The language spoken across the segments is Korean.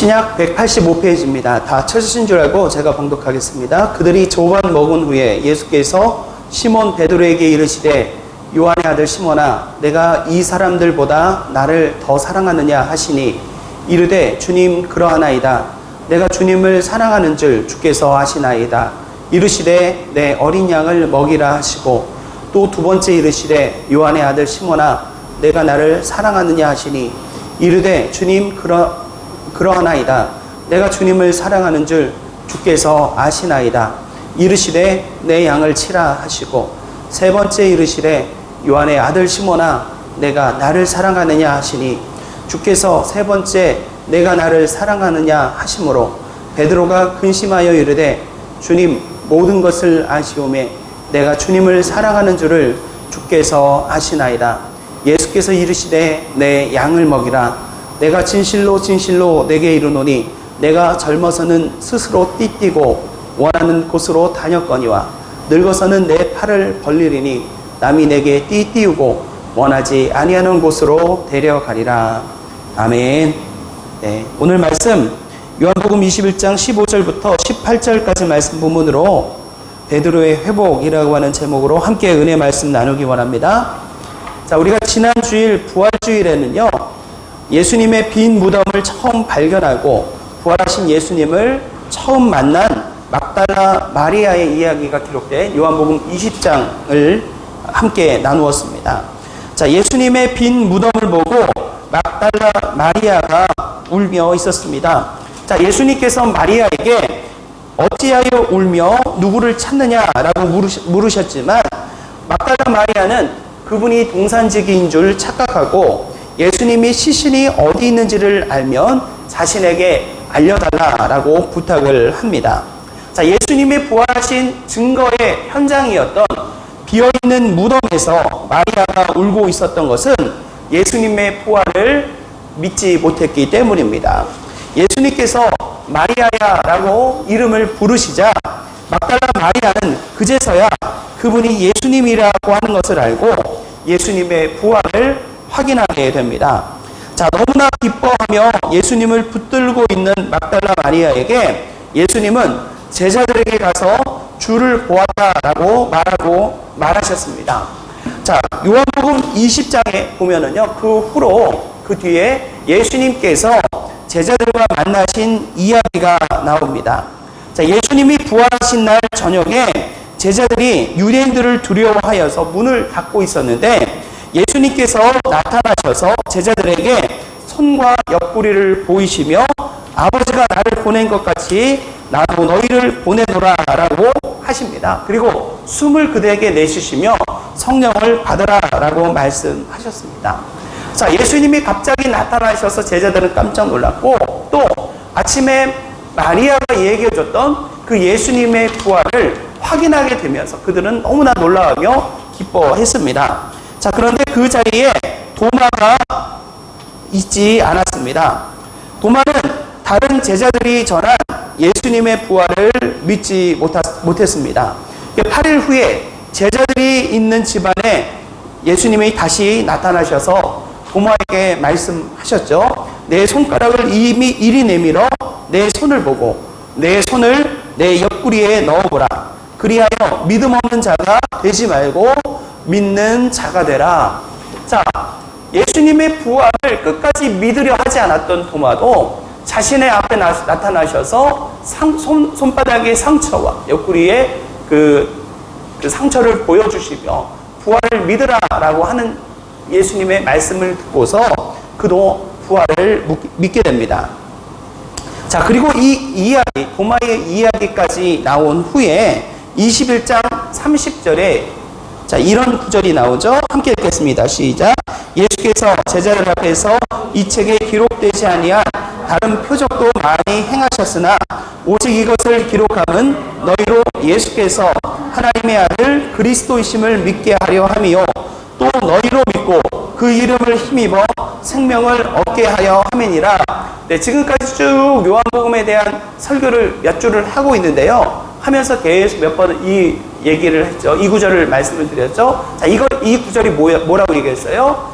신약 185페이지입니다. 다 찾으신 줄 알고 제가 봉독하겠습니다. 그들이 조반 먹은 후에 예수께서 시몬 베드로에게 이르시되 요한의 아들 시몬아 내가 이 사람들보다 나를 더 사랑하느냐 하시니 이르되 주님 그러하나이다. 내가 주님을 사랑하는 줄 주께서 아시나이다. 이르시되 내 어린 양을 먹이라 하시고 또 두 번째 이르시되 요한의 아들 시몬아 내가 나를 사랑하느냐 하시니 이르되 주님 그러하나이다. 내가 주님을 사랑하는 줄 주께서 아시나이다. 이르시되 내 양을 치라 하시고 세 번째 이르시되 요한의 아들 시몬아 내가 나를 사랑하느냐 하시니 주께서 세 번째 내가 나를 사랑하느냐 하심으로 베드로가 근심하여 이르되 주님 모든 것을 아시오매 내가 주님을 사랑하는 줄을 주께서 아시나이다. 예수께서 이르시되 내 양을 먹이라. 내가 진실로 진실로 내게 이르노니 내가 젊어서는 스스로 띠뛰고 원하는 곳으로 다녔거니와 늙어서는 내 팔을 벌리리니 남이 내게 띠띠우고 원하지 아니하는 곳으로 데려가리라. 아멘. 네, 오늘 말씀 요한복음 21장 15절부터 18절까지 말씀 부문으로 베드로의 회복이라고 하는 제목으로 함께 은혜 말씀 나누기 원합니다. 자, 우리가 지난 주일 부활주일에는요 예수님의 빈 무덤을 처음 발견하고 부활하신 예수님을 처음 만난 막달라 마리아의 이야기가 기록된 요한복음 20장을 함께 나누었습니다. 자, 예수님의 빈 무덤을 보고 막달라 마리아가 울며 있었습니다. 자, 예수님께서 마리아에게 어찌하여 울며 누구를 찾느냐라고 물으셨지만 막달라 마리아는 그분이 동산지기인 줄 착각하고 예수님이 시신이 어디 있는지를 알면 자신에게 알려달라라고 부탁을 합니다. 자, 예수님이 부활하신 증거의 현장이었던 비어있는 무덤에서 마리아가 울고 있었던 것은 예수님의 부활을 믿지 못했기 때문입니다. 예수님께서 마리아야라고 이름을 부르시자 막달라 마리아는 그제서야 그분이 예수님이라고 하는 것을 알고 예수님의 부활을 확인하게 됩니다. 자, 너무나 기뻐하며 예수님을 붙들고 있는 막달라 마리아에게 예수님은 제자들에게 가서 주를 보았다라고 말하셨습니다. 자, 요한복음 20장에 보면은요, 그 뒤에 예수님께서 제자들과 만나신 이야기가 나옵니다. 자, 예수님이 부활하신 날 저녁에 제자들이 유대인들을 두려워하여서 문을 닫고 있었는데 예수님께서 나타나셔서 제자들에게 손과 옆구리를 보이시며 아버지가 나를 보낸 것 같이 나도 너희를 보내노라 라고 하십니다. 그리고 숨을 그들에게 내쉬시며 성령을 받으라 라고 말씀하셨습니다. 자, 예수님이 갑자기 나타나셔서 제자들은 깜짝 놀랐고 또 아침에 마리아가 얘기해줬던 그 예수님의 부활을 확인하게 되면서 그들은 너무나 놀라우며 기뻐했습니다. 자, 그런데 그 자리에 도마가 있지 않았습니다. 도마는 다른 제자들이 전한 예수님의 부활을 믿지 못했습니다. 8일 후에 제자들이 있는 집안에 예수님이 다시 나타나셔서 도마에게 말씀하셨죠. 내 손가락을 이리 내밀어 내 손을 보고 내 손을 내 옆구리에 넣어보라. 그리하여 믿음 없는 자가 되지 말고 믿는 자가 되라. 자, 예수님의 부활을 끝까지 믿으려 하지 않았던 도마도 자신의 앞에 나타나셔서 손바닥의 상처와 옆구리에 그 상처를 보여주시며 부활을 믿으라라고 하는 예수님의 말씀을 듣고서 그도 부활을 믿게 됩니다. 자, 그리고 이 이야기, 도마의 이야기까지 나온 후에 21장 30절에 자, 이런 구절이 나오죠. 함께 읽겠습니다. 시작. 예수께서 제자들 앞에서 이 책에 기록되지 아니한 다른 표적도 많이 행하셨으나 오직 이것을 기록함은 너희로 예수께서 하나님의 아들 그리스도이심을 믿게 하려 함이요 또 너희로 믿고 그 이름을 힘입어 생명을 얻게 하려 함이니라. 네, 지금까지 쭉 요한복음에 대한 설교를 몇 줄을 하고 있는데요. 하면서 계속 몇 번 이 얘기를 했죠. 이 구절을 말씀을 드렸죠. 자, 이 구절이 뭐라고 얘기했어요?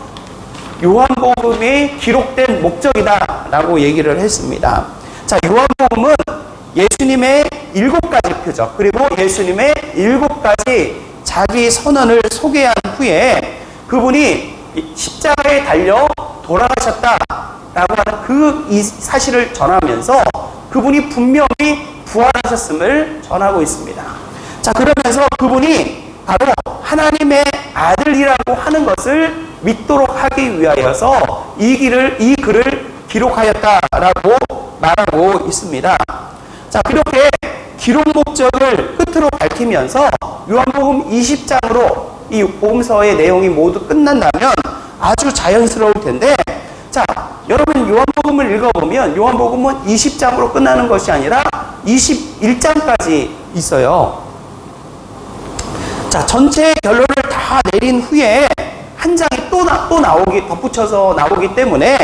요한복음에 기록된 목적이다라고 얘기를 했습니다. 자, 요한복음은 예수님의 7가지 표적, 그리고 예수님의 7가지 자기 선언을 소개한 후에 그분이 십자가에 달려 돌아가셨다라고 하는 그 이 사실을 전하면서 그분이 분명히 부활하셨음을 전하고 있습니다. 자, 그러면서 그분이 바로 하나님의 아들이라고 하는 것을 믿도록 하기 위하여서 이 글을 기록하였다라고 말하고 있습니다. 자, 그렇게 기록 목적을 끝으로 밝히면서 요한복음 20장으로 이 복음서의 내용이 모두 끝난다면 아주 자연스러울 텐데, 자, 여러분 요한복음을 읽어보면 요한복음은 20장으로 끝나는 것이 아니라 21장까지 있어요. 자, 전체 결론을 다 내린 후에 한 장이 또 덧붙여서 나오기 때문에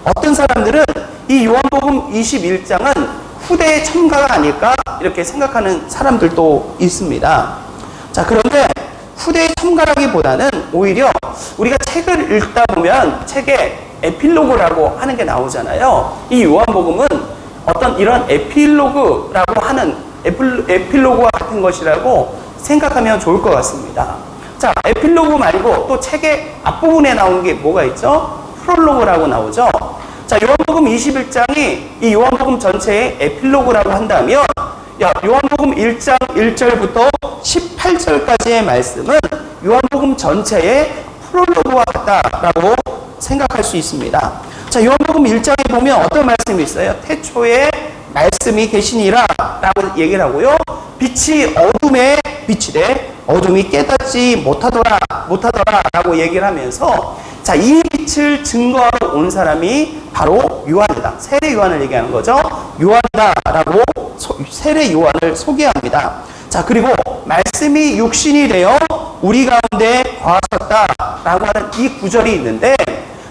어떤 사람들은 이 요한복음 21장은 후대의 첨가가 아닐까 이렇게 생각하는 사람들도 있습니다. 자, 그런데 후대의 첨가라기보다는 오히려 우리가 책을 읽다 보면 책에 에필로그라고 하는 게 나오잖아요. 이 요한복음은 어떤 이런 에필로그라고 하는 에필로그와 같은 것이라고 생각하면 좋을 것 같습니다. 자, 에필로그 말고 또 책의 앞부분에 나온 게 뭐가 있죠? 프롤로그라고 나오죠. 자, 요한복음 21장이 이 요한복음 전체의 에필로그라고 한다면, 요한복음 1장 1절부터 18절까지의 말씀은 요한복음 전체의 프롤로그와 같다라고 생각할 수 있습니다. 자, 요한복음 1장에 보면 어떤 말씀이 있어요? 태초에 말씀이 계시니라 라고 얘기를 하고요. 빛이 어둠에 비치되 어둠이 깨닫지 못하더라 라고 얘기를 하면서, 자, 이 빛을 증거하러 온 사람이 바로 요한이다. 세례 요한을 얘기하는 거죠. 요한이다 라고 세례 요한을 소개합니다. 자, 그리고 말씀이 육신이 되어 우리 가운데 거하셨다 라고 하는 이 구절이 있는데,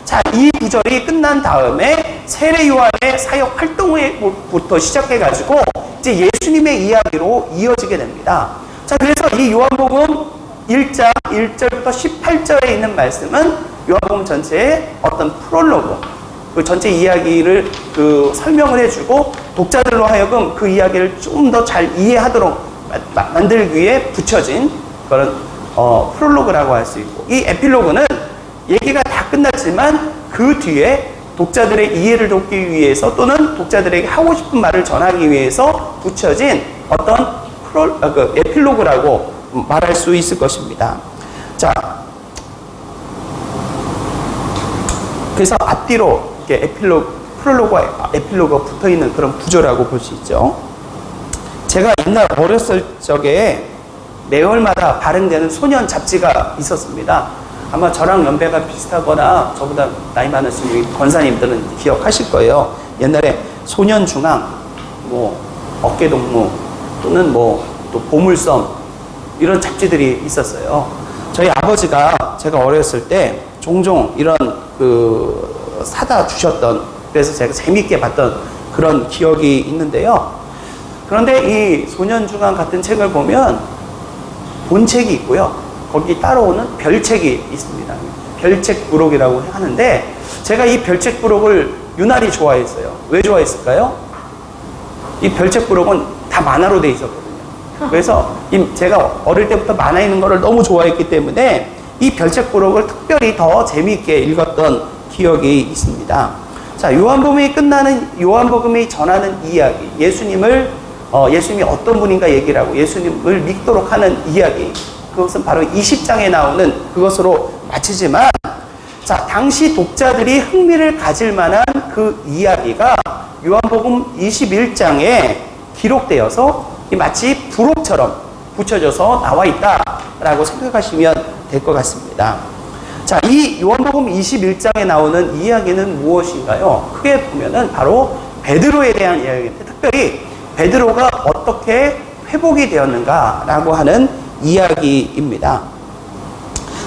자, 이 구절이 끝난 다음에 세례 요한의 사역 활동부터 시작해가지고 이제 예수님의 이야기로 이어지게 됩니다. 자, 그래서 이 요한복음 1장 1절부터 18절에 있는 말씀은 요한복음 전체의 어떤 프롤로그, 그 전체 이야기를 설명을 해주고 독자들로 하여금 그 이야기를 좀 더 잘 이해하도록 만들기 위해 붙여진 그런 프롤로그라고 할 수 있고, 이 에필로그는 얘기가 다 끝났지만 그 뒤에 독자들의 이해를 돕기 위해서 또는 독자들에게 하고 싶은 말을 전하기 위해서 붙여진 어떤 에필로그라고 말할 수 있을 것입니다. 자, 그래서 앞뒤로 이렇게 프롤로그와 에필로그가 붙어있는 그런 구조라고 볼 수 있죠. 제가 옛날 어렸을 적에 매월마다 발행되는 소년 잡지가 있었습니다. 아마 저랑 연배가 비슷하거나 저보다 나이 많으신 권사님들은 기억하실 거예요. 옛날에 소년중앙, 어깨동무 또는 또 보물섬 이런 잡지들이 있었어요. 저희 아버지가 제가 어렸을 때 종종 이런 사다 주셨던, 그래서 제가 재밌게 봤던 그런 기억이 있는데요. 그런데 이 소년중앙 같은 책을 보면 본책이 있고요. 거기 따라오는 별책이 있습니다. 별책 부록이라고 하는데, 제가 이 별책 부록을 유난히 좋아했어요. 왜 좋아했을까요? 이 별책 부록은 다 만화로 돼 있었거든요. 그래서 제가 어릴 때부터 만화 있는 거를 너무 좋아했기 때문에 이 별책 부록을 특별히 더 재미있게 읽었던 기억이 있습니다. 자, 요한복음이 전하는 이야기, 예수님이 어떤 분인가 얘기를 하고 예수님을 믿도록 하는 이야기, 그것은 바로 20장에 나오는 그것으로 마치지만, 자, 당시 독자들이 흥미를 가질 만한 그 이야기가 요한복음 21장에 기록되어서 마치 부록처럼 붙여져서 나와 있다라고 생각하시면 될 것 같습니다. 자, 이 요한복음 21장에 나오는 이야기는 무엇인가요? 크게 보면은 바로 베드로에 대한 이야기인데, 특별히 베드로가 어떻게 회복이 되었는가라고 하는 이야기입니다.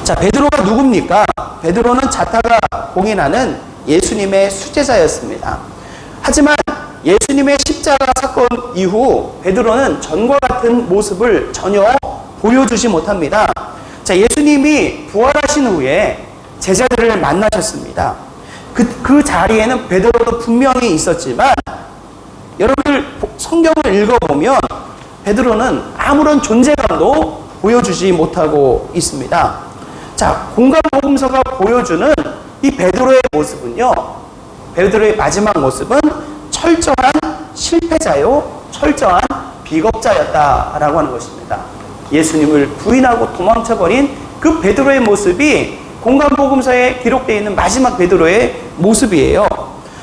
자, 베드로가 누굽니까? 베드로는 자타가 공인하는 예수님의 수제자였습니다. 하지만 예수님의 십자가 사건 이후 베드로는 전과 같은 모습을 전혀 보여주지 못합니다. 자, 예수님이 부활하신 후에 제자들을 만나셨습니다. 그 자리에는 베드로도 분명히 있었지만 여러분들 성경을 읽어보면 베드로는 아무런 존재감도 보여주지 못하고 있습니다. 자, 공간복음서가 보여주는 이 베드로의 모습은요, 베드로의 마지막 모습은 철저한 실패자요, 철저한 비겁자였다라고 하는 것입니다. 예수님을 부인하고 도망쳐버린 그 베드로의 모습이 공간복음서에 기록되어 있는 마지막 베드로의 모습이에요.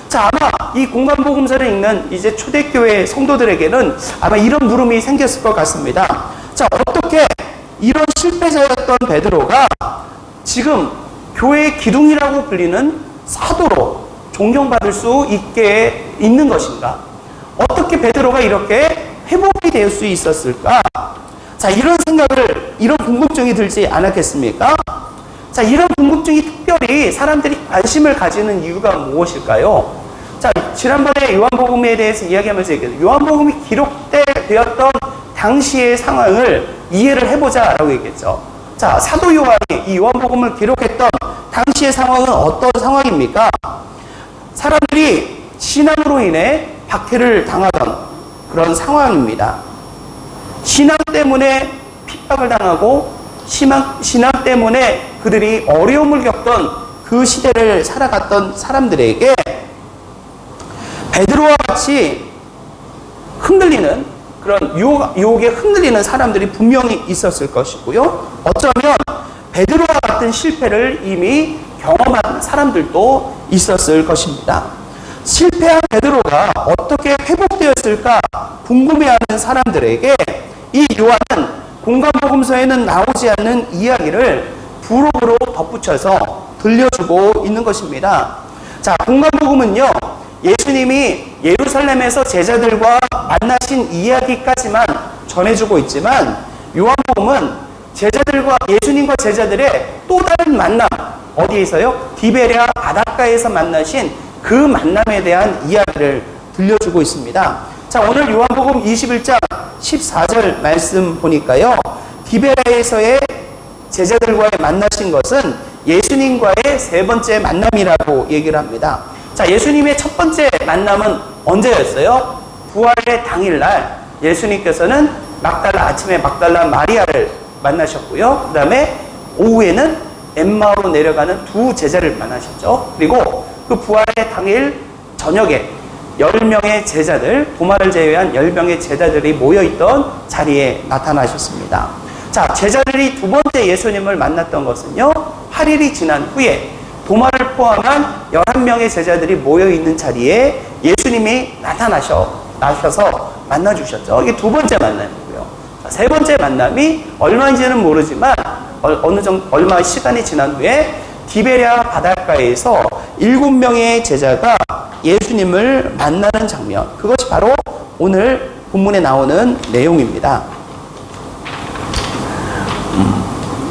자, 아마 이 공간복음서를 읽는 이제 초대교회 성도들에게는 아마 이런 물음이 생겼을 것 같습니다. 자, 어떻게 이런 실패자였던 베드로가 지금 교회의 기둥이라고 불리는 사도로 존경받을 수 있게 있는 것인가? 어떻게 베드로가 이렇게 회복이 될 수 있었을까? 자, 이런 생각을, 이런 궁금증이 들지 않았겠습니까? 자, 이런 궁금증이 특별히 사람들이 관심을 가지는 이유가 무엇일까요? 자, 지난번에 요한복음에 대해서 이야기하면서 얘기했어요. 요한복음이 기록되었던 당시의 상황을 이해를 해보자라고 얘기했죠. 자, 사도 요한이 이 요한복음을 기록했던 당시의 상황은 어떤 상황입니까? 사람들이 신앙으로 인해 박해를 당하던 그런 상황입니다. 신앙 때문에 핍박을 당하고 신앙 때문에 그들이 어려움을 겪던 그 시대를 살아갔던 사람들에게 베드로와 같이 흔들리는 그런 유혹에 흔들리는 사람들이 분명히 있었을 것이고요. 어쩌면 베드로와 같은 실패를 이미 경험한 사람들도 있었을 것입니다. 실패한 베드로가 어떻게 회복되었을까 궁금해하는 사람들에게 이 요한은 공간복음서에는 나오지 않는 이야기를 부록으로 덧붙여서 들려주고 있는 것입니다. 자, 공간복음은요, 예수님이 예루살렘에서 제자들과 만나신 이야기까지만 전해주고 있지만 요한복음은 예수님과 제자들의 또 다른 만남, 어디에서요? 디베랴 바닷가에서 만나신 그 만남에 대한 이야기를 들려주고 있습니다. 자, 오늘 요한복음 21장 14절 말씀 보니까요, 디베랴에서의 제자들과의 만나신 것은 예수님과의 세 번째 만남이라고 얘기를 합니다. 자, 예수님의 첫 번째 만남은 언제였어요? 부활의 당일날 예수님께서는 아침에 막달라 마리아를 만나셨고요. 그 다음에 오후에는 엠마오로 내려가는 두 제자를 만나셨죠. 그리고 그 부활의 당일 저녁에 10명의 제자들, 도마를 제외한 10명의 제자들이 모여있던 자리에 나타나셨습니다. 자, 제자들이 두 번째 예수님을 만났던 것은요, 8일이 지난 후에 도마를 포함한 11명의 제자들이 모여있는 자리에 예수님이 나타나셔서 만나주셨죠. 이게 두 번째 만남이고요. 세 번째 만남이 얼마인지는 모르지만 얼마 시간이 지난 후에 디베랴 바닷가에서 7명의 제자가 예수님을 만나는 장면, 그것이 바로 오늘 본문에 나오는 내용입니다.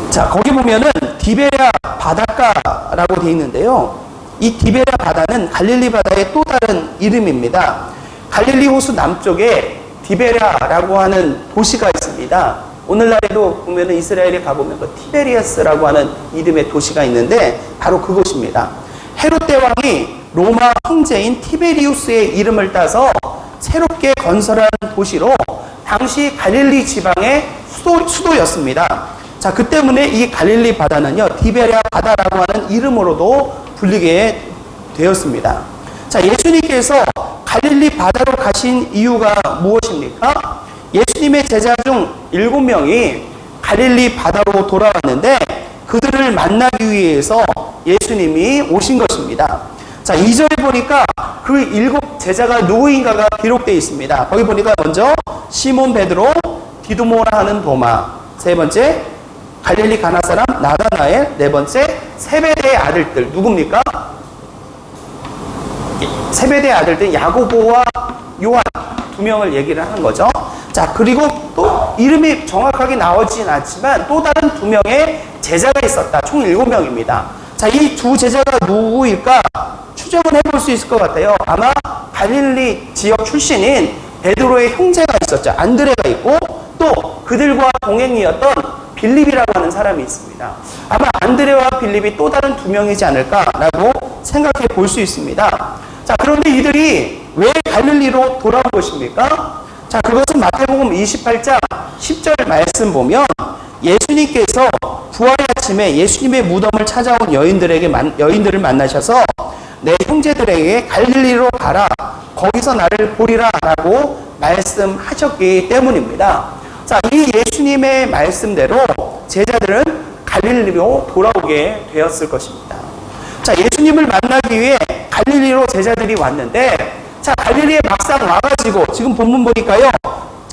자, 거기 보면은 디베랴 바닷가라고 되어 있는데요. 이 디베랴 바다는 갈릴리 바다의 또 다른 이름입니다. 갈릴리 호수 남쪽에 디베랴라고 하는 도시가 있습니다. 오늘날에도 보면은 이스라엘에 가보면 그 티베리아스라고 하는 이름의 도시가 있는데 바로 그곳입니다. 헤롯 대왕이 로마 황제인 티베리우스의 이름을 따서 새롭게 건설한 도시로 당시 갈릴리 지방의 수도였습니다. 자, 그 때문에 이 갈릴리 바다는요, 디베랴 바다라고 하는 이름으로도 불리게 되었습니다. 자, 예수님께서 갈릴리 바다로 가신 이유가 무엇입니까? 예수님의 제자 중 7명이 갈릴리 바다로 돌아왔는데 그들을 만나기 위해서 예수님이 오신 것입니다. 자, 2절에 보니까 그 7 제자가 누구인가가 기록되어 있습니다. 거기 보니까 먼저 시몬 베드로, 디두모라 하는 도마, 세 번째 갈릴리 가나 사람 나다나엘, 네 번째 세베대의 아들들, 누굽니까? 세베대의 아들들 야고보와 요한 2명을 얘기를 하는 거죠. 자, 그리고 또 이름이 정확하게 나오진 않지만 또 다른 2명의 제자가 있었다. 총 7명입니다. 자, 이 두 제자가 누구일까 추정을 해볼 수 있을 것 같아요. 아마 갈릴리 지역 출신인 베드로의 형제가 있었죠. 안드레가 있고 또 그들과 동행이었던 빌립이라고 하는 사람이 있습니다. 아마 안드레와 빌립이 또 다른 2명이지 않을까라고 생각해 볼 수 있습니다. 자, 그런데 이들이 왜 갈릴리로 돌아온 것입니까? 자, 그것은 마태복음 28장 10절 말씀 보면 예수님께서 부활의 아침에 예수님의 무덤을 찾아온 여인들을 만나셔서 내 형제들에게 갈릴리로 가라, 거기서 나를 보리라 라고 말씀하셨기 때문입니다. 자, 이 예수님의 말씀대로 제자들은 갈릴리로 돌아오게 되었을 것입니다. 자, 예수님을 만나기 위해 갈릴리로 제자들이 왔는데, 자, 갈릴리에 막상 와가지고 지금 본문 보니까요,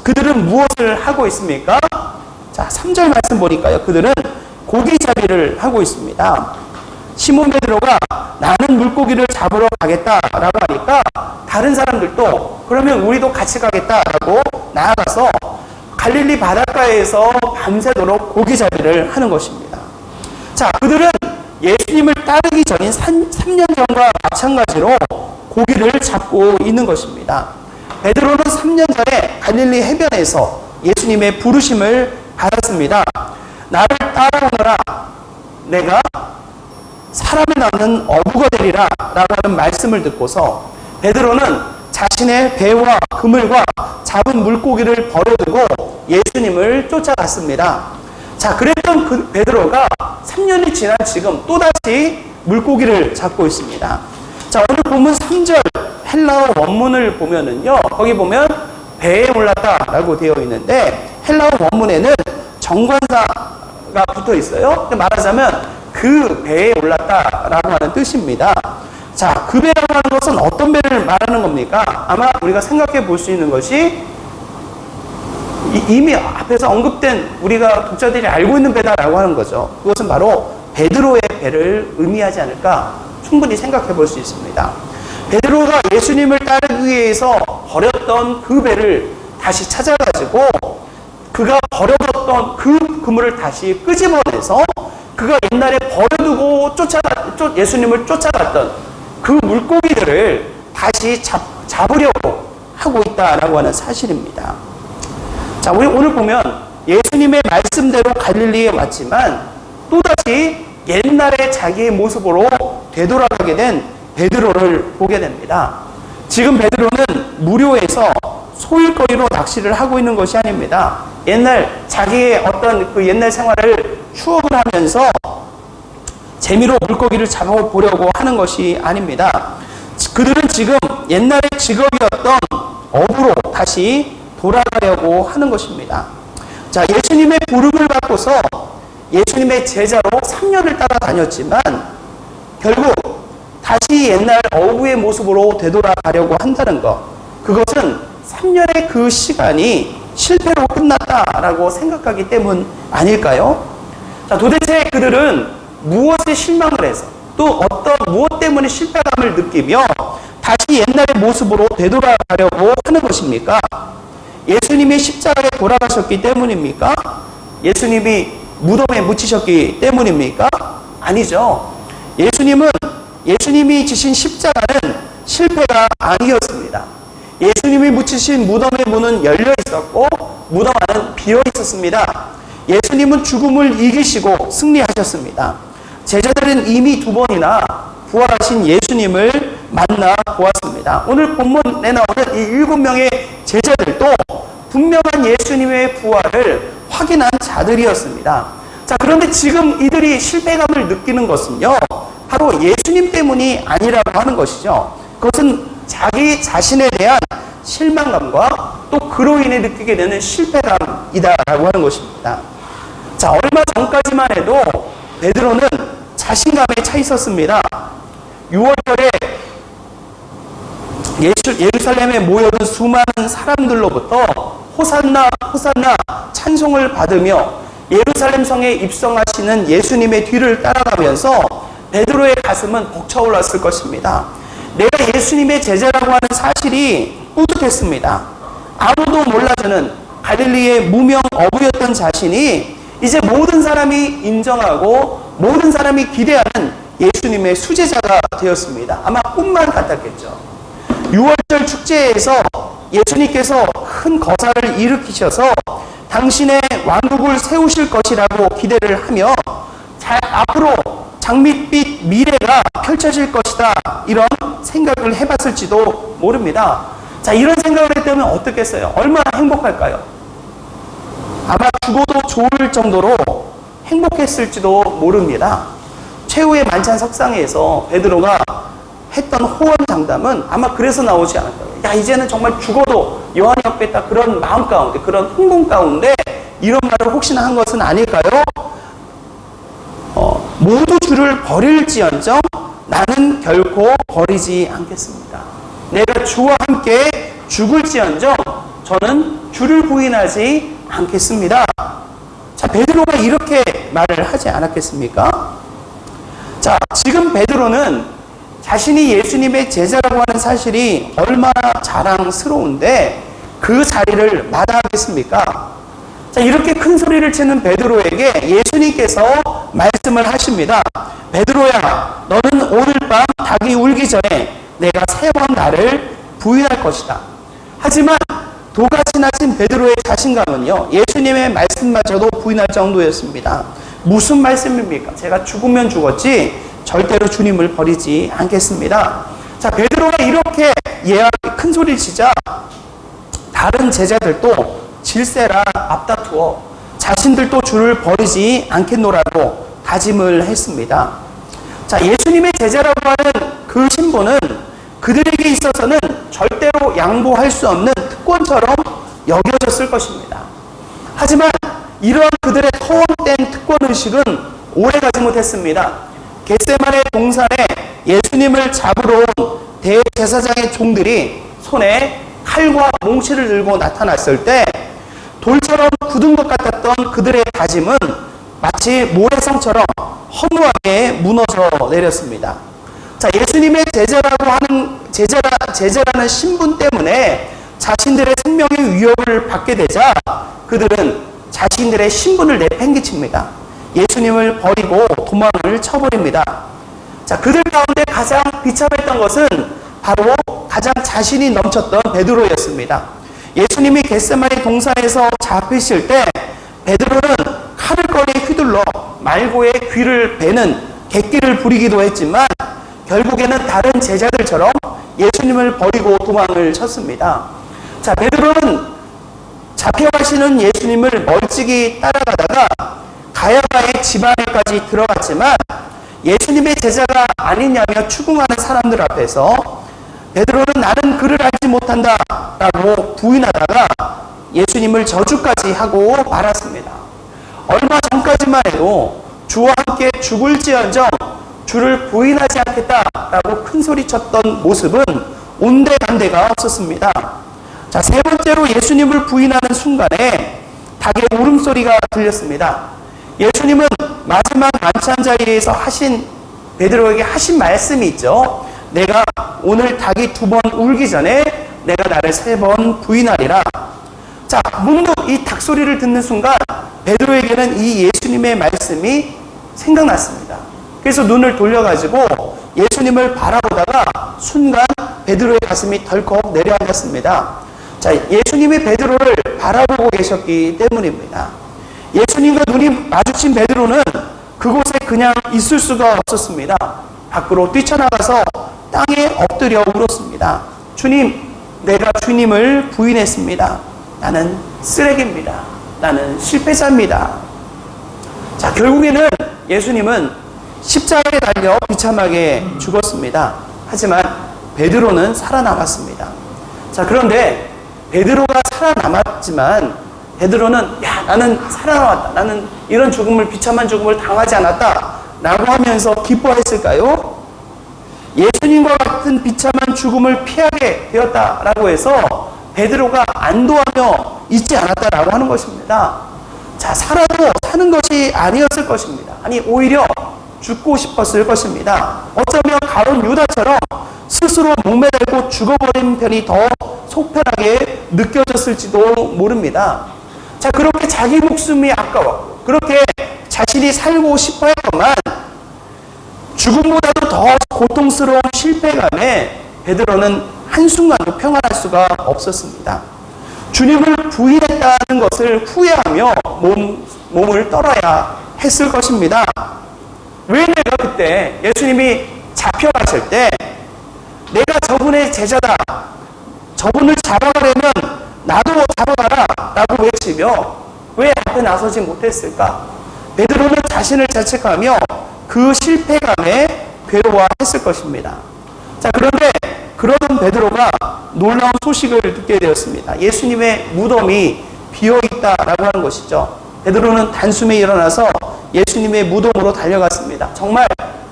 그들은 무엇을 하고 있습니까? 자, 3절 말씀 보니까요, 그들은 고기잡이를 하고 있습니다. 시몬 베드로가 나는 물고기를 잡으러 가겠다라고 하니까 다른 사람들도 그러면 우리도 같이 가겠다라고 나아가서 갈릴리 바닷가에서 밤새도록 고기잡이를 하는 것입니다. 자, 그들은 예수님을 따르기 전인 3년 전과 마찬가지로 고기를 잡고 있는 것입니다. 베드로는 3년 전에 갈릴리 해변에서 예수님의 부르심을 받았습니다. 나를 따라오너라, 내가 사람을 낳는 어부가 되리라 라고 하는 말씀을 듣고서 베드로는 자신의 배와 그물과 잡은 물고기를 버려두고 예수님을 쫓아갔습니다. 자, 그랬던 그 베드로가 3년이 지난 지금 또다시 물고기를 잡고 있습니다. 자, 오늘 본문 3절 헬라어 원문을 보면은요, 거기 보면 배에 올랐다 라고 되어 있는데 헬라어 원문에는 정관사가 붙어 있어요. 말하자면 그 배에 올랐다 라고 하는 뜻입니다. 자, 그 배라고 하는 것은 어떤 배를 말하는 겁니까? 아마 우리가 생각해 볼 수 있는 것이 이미 앞에서 언급된 우리가 독자들이 알고 있는 배다라고 하는 거죠. 그것은 바로 베드로의 배를 의미하지 않을까 충분히 생각해 볼 수 있습니다. 베드로가 예수님을 따르기 위해서 버렸던 그 배를 다시 찾아가지고 그가 버려뒀던 그 그물을 다시 끄집어내서 그가 옛날에 버려두고 예수님을 쫓아갔던 그 물고기들을 다시 잡으려고 하고 있다라고 하는 사실입니다. 자, 우리 오늘 보면 예수님의 말씀대로 갈릴리에 왔지만 또다시 옛날의 자기의 모습으로 되돌아가게 된 베드로를 보게 됩니다. 지금 베드로는 무료에서 소일거리로 낚시를 하고 있는 것이 아닙니다. 옛날 자기의 어떤 그 옛날 생활을 추억을 하면서 재미로 물고기를 잡아보려고 하는 것이 아닙니다. 그들은 지금 옛날의 직업이었던 어부로 다시 돌아가려고 하는 것입니다. 자, 예수님의 부름을 받고서 예수님의 제자로 3년을 따라다녔지만 결국 다시 옛날 어부의 모습으로 되돌아가려고 한다는 것, 그것은 3년의 그 시간이 실패로 끝났다라고 생각하기 때문 아닐까요? 자, 도대체 그들은 무엇에 실망을 해서 또 무엇 때문에 실패감을 느끼며 다시 옛날의 모습으로 되돌아가려고 하는 것입니까? 예수님이 십자가에 돌아가셨기 때문입니까? 예수님이 무덤에 묻히셨기 때문입니까? 아니죠. 예수님이 지신 십자가는 실패가 아니었습니다. 예수님이 묻히신 무덤의 문은 열려 있었고 무덤 안은 비어 있었습니다. 예수님은 죽음을 이기시고 승리하셨습니다. 제자들은 이미 2번이나 부활하신 예수님을 만나 보았습니다. 오늘 본문에 나오는 이 7명의 제자들도 분명한 예수님의 부활을 확인한 자들이었습니다. 자, 그런데 지금 이들이 실패감을 느끼는 것은요, 바로 예수님 때문이 아니라고 하는 것이죠. 그것은 자기 자신에 대한 실망감과 또 그로 인해 느끼게 되는 실패감이다라고 하는 것입니다. 자, 얼마 전까지만 해도 베드로는 자신감에 차 있었습니다. 6월절에 예루살렘에 모여든 수많은 사람들로부터 호산나 호산나 찬송을 받으며 예루살렘 성에 입성하시는 예수님의 뒤를 따라가면서 베드로의 가슴은 벅차올랐을 것입니다. 내가 예수님의 제자라고 하는 사실이 뿌듯했습니다. 아무도 몰라주는 갈릴리의 무명 어부였던 자신이 이제 모든 사람이 인정하고 모든 사람이 기대하는 예수님의 수제자가 되었습니다. 아마 꿈만 같았겠죠. 6월절 축제에서 예수님께서 큰 거사를 일으키셔서 당신의 왕국을 세우실 것이라고 기대를 하며 앞으로 장밋빛 미래가 펼쳐질 것이다. 이런 생각을 해봤을지도 모릅니다. 자, 이런 생각을 했다면 어떻겠어요? 얼마나 행복할까요? 아마 죽어도 좋을 정도로 행복했을지도 모릅니다. 최후의 만찬 석상에서 베드로가 했던 호언장담은 아마 그래서 나오지 않을까요? 야, 이제는 정말 죽어도 요한이 없겠다. 그런 마음 가운데, 그런 흥분 가운데 이런 말을 혹시나 한 것은 아닐까요? 모두 주를 버릴지언정 나는 결코 버리지 않겠습니다. 내가 주와 함께 죽을지언정 저는 주를 부인하지 않겠습니다. 자, 베드로가 이렇게 말을 하지 않았겠습니까? 자, 지금 베드로는 자신이 예수님의 제자라고 하는 사실이 얼마나 자랑스러운데 그 자리를 마다하겠습니까? 자, 이렇게 큰 소리를 치는 베드로에게 예수님께서 말씀을 하십니다. 베드로야, 너는 오늘 밤 닭이 울기 전에 내가 3번 나를 부인할 것이다. 하지만 도가 지나친 베드로의 자신감은요, 예수님의 말씀마저도 부인할 정도였습니다. 무슨 말씀입니까? 제가 죽으면 죽었지 절대로 주님을 버리지 않겠습니다. 자, 베드로가 이렇게 큰 소리를 치자 다른 제자들도 질세라 앞다투어 자신들도 주를 버리지 않겠노라고 다짐을 했습니다. 자, 예수님의 제자라고 하는 그 신분은 그들에게 있어서는 절대로 양보할 수 없는 특권처럼 여겨졌을 것입니다. 하지만 이러한 그들의 터원된 특권의식은 오래가지 못했습니다. 겟세마네 동산에 예수님을 잡으러 온 대제사장의 종들이 손에 칼과 몽치를 들고 나타났을 때 돌처럼 굳은 것 같았던 그들의 다짐은 마치 모래성처럼 허무하게 무너져 내렸습니다. 자, 예수님의 제자라는 신분 때문에 자신들의 생명의 위협을 받게 되자 그들은 자신들의 신분을 내팽개칩니다. 예수님을 버리고 도망을 쳐버립니다. 자, 그들 가운데 가장 비참했던 것은 바로 가장 자신이 넘쳤던 베드로였습니다. 예수님이 겟세마네 동산에서 잡히실 때 베드로는 칼을 꺼내 휘둘러 말고의 귀를 베는 객기를 부리기도 했지만 결국에는 다른 제자들처럼 예수님을 버리고 도망을 쳤습니다. 자, 베드로는 잡혀가시는 예수님을 멀찍이 따라가다가 가야바의 집안에까지 들어갔지만 예수님의 제자가 아니냐며 추궁하는 사람들 앞에서 베드로는 나는 그를 알지 못한다 라고 부인하다가 예수님을 저주까지 하고 말았습니다. 얼마 전까지만 해도 주와 함께 죽을지언정 주를 부인하지 않겠다라고 큰소리쳤던 모습은 온데간데가 없었습니다. 자, 세 번째로 예수님을 부인하는 순간에 닭의 울음소리가 들렸습니다. 예수님은 마지막 만찬 자리에서 베드로에게 하신 말씀이 있죠. 내가 오늘 닭이 2번 울기 전에 내가 나를 3번 부인하리라. 자, 문득 이 닭소리를 듣는 순간 베드로에게는 이 예수님의 말씀이 생각났습니다. 그래서 눈을 돌려가지고 예수님을 바라보다가 순간 베드로의 가슴이 덜컥 내려앉았습니다. 자, 예수님이 베드로를 바라보고 계셨기 때문입니다. 예수님과 눈이 마주친 베드로는 그곳에 그냥 있을 수가 없었습니다. 밖으로 뛰쳐나가서 땅에 엎드려 울었습니다. 주님, 내가 주님을 부인했습니다. 나는 쓰레기입니다. 나는 실패자입니다. 자, 결국에는 예수님은 십자가에 달려 비참하게 죽었습니다. 하지만 베드로는 살아남았습니다. 자, 그런데 베드로가 살아남았지만 베드로는 나는 살아남았다. 나는 이런 비참한 죽음을 당하지 않았다. 라고 하면서 기뻐했을까요? 예수님과 같은 비참한 죽음을 피하게 되었다라고 해서 베드로가 안도하며 있지 않았다라고 하는 것입니다. 자, 살아도 사는 것이 아니었을 것입니다. 아니, 오히려 죽고 싶었을 것입니다. 어쩌면 가룟 유다처럼 스스로 목매달고 죽어버린 편이 더 속편하게 느껴졌을지도 모릅니다. 자, 그렇게 자기 목숨이 아까웠고 그렇게 자신이 살고 싶어 했건만 죽음보다도 더 고통스러운 실패감에 베드로는 한순간도 평안할 수가 없었습니다. 주님을 부인했다는 것을 후회하며 몸을 떨어야 했을 것입니다. 왜 내가 그때 예수님이 잡혀갔을 때 내가 저분의 제자다, 저분을 잡아가려면 나도 잡아가라 라고 외치며 왜 앞에 나서지 못했을까? 베드로는 자신을 자책하며 그 실패감에 괴로워했을 것입니다. 자, 그런데 그러던 베드로가 놀라운 소식을 듣게 되었습니다. 예수님의 무덤이 비어있다라고 하는 것이죠. 베드로는 단숨에 일어나서 예수님의 무덤으로 달려갔습니다. 정말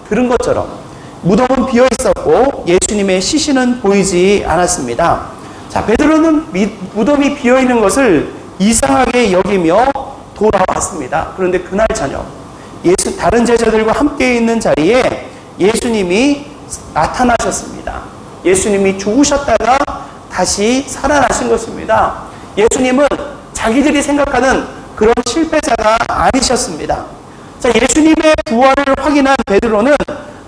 들은 것처럼 무덤은 비어있었고 예수님의 시신은 보이지 않았습니다. 자, 베드로는 무덤이 비어있는 것을 이상하게 여기며 돌아왔습니다. 그런데 그날 저녁 다른 제자들과 함께 있는 자리에 예수님이 나타나셨습니다. 예수님이 죽으셨다가 다시 살아나신 것입니다. 예수님은 자기들이 생각하는 그런 실패자가 아니셨습니다. 자, 예수님의 부활을 확인한 베드로는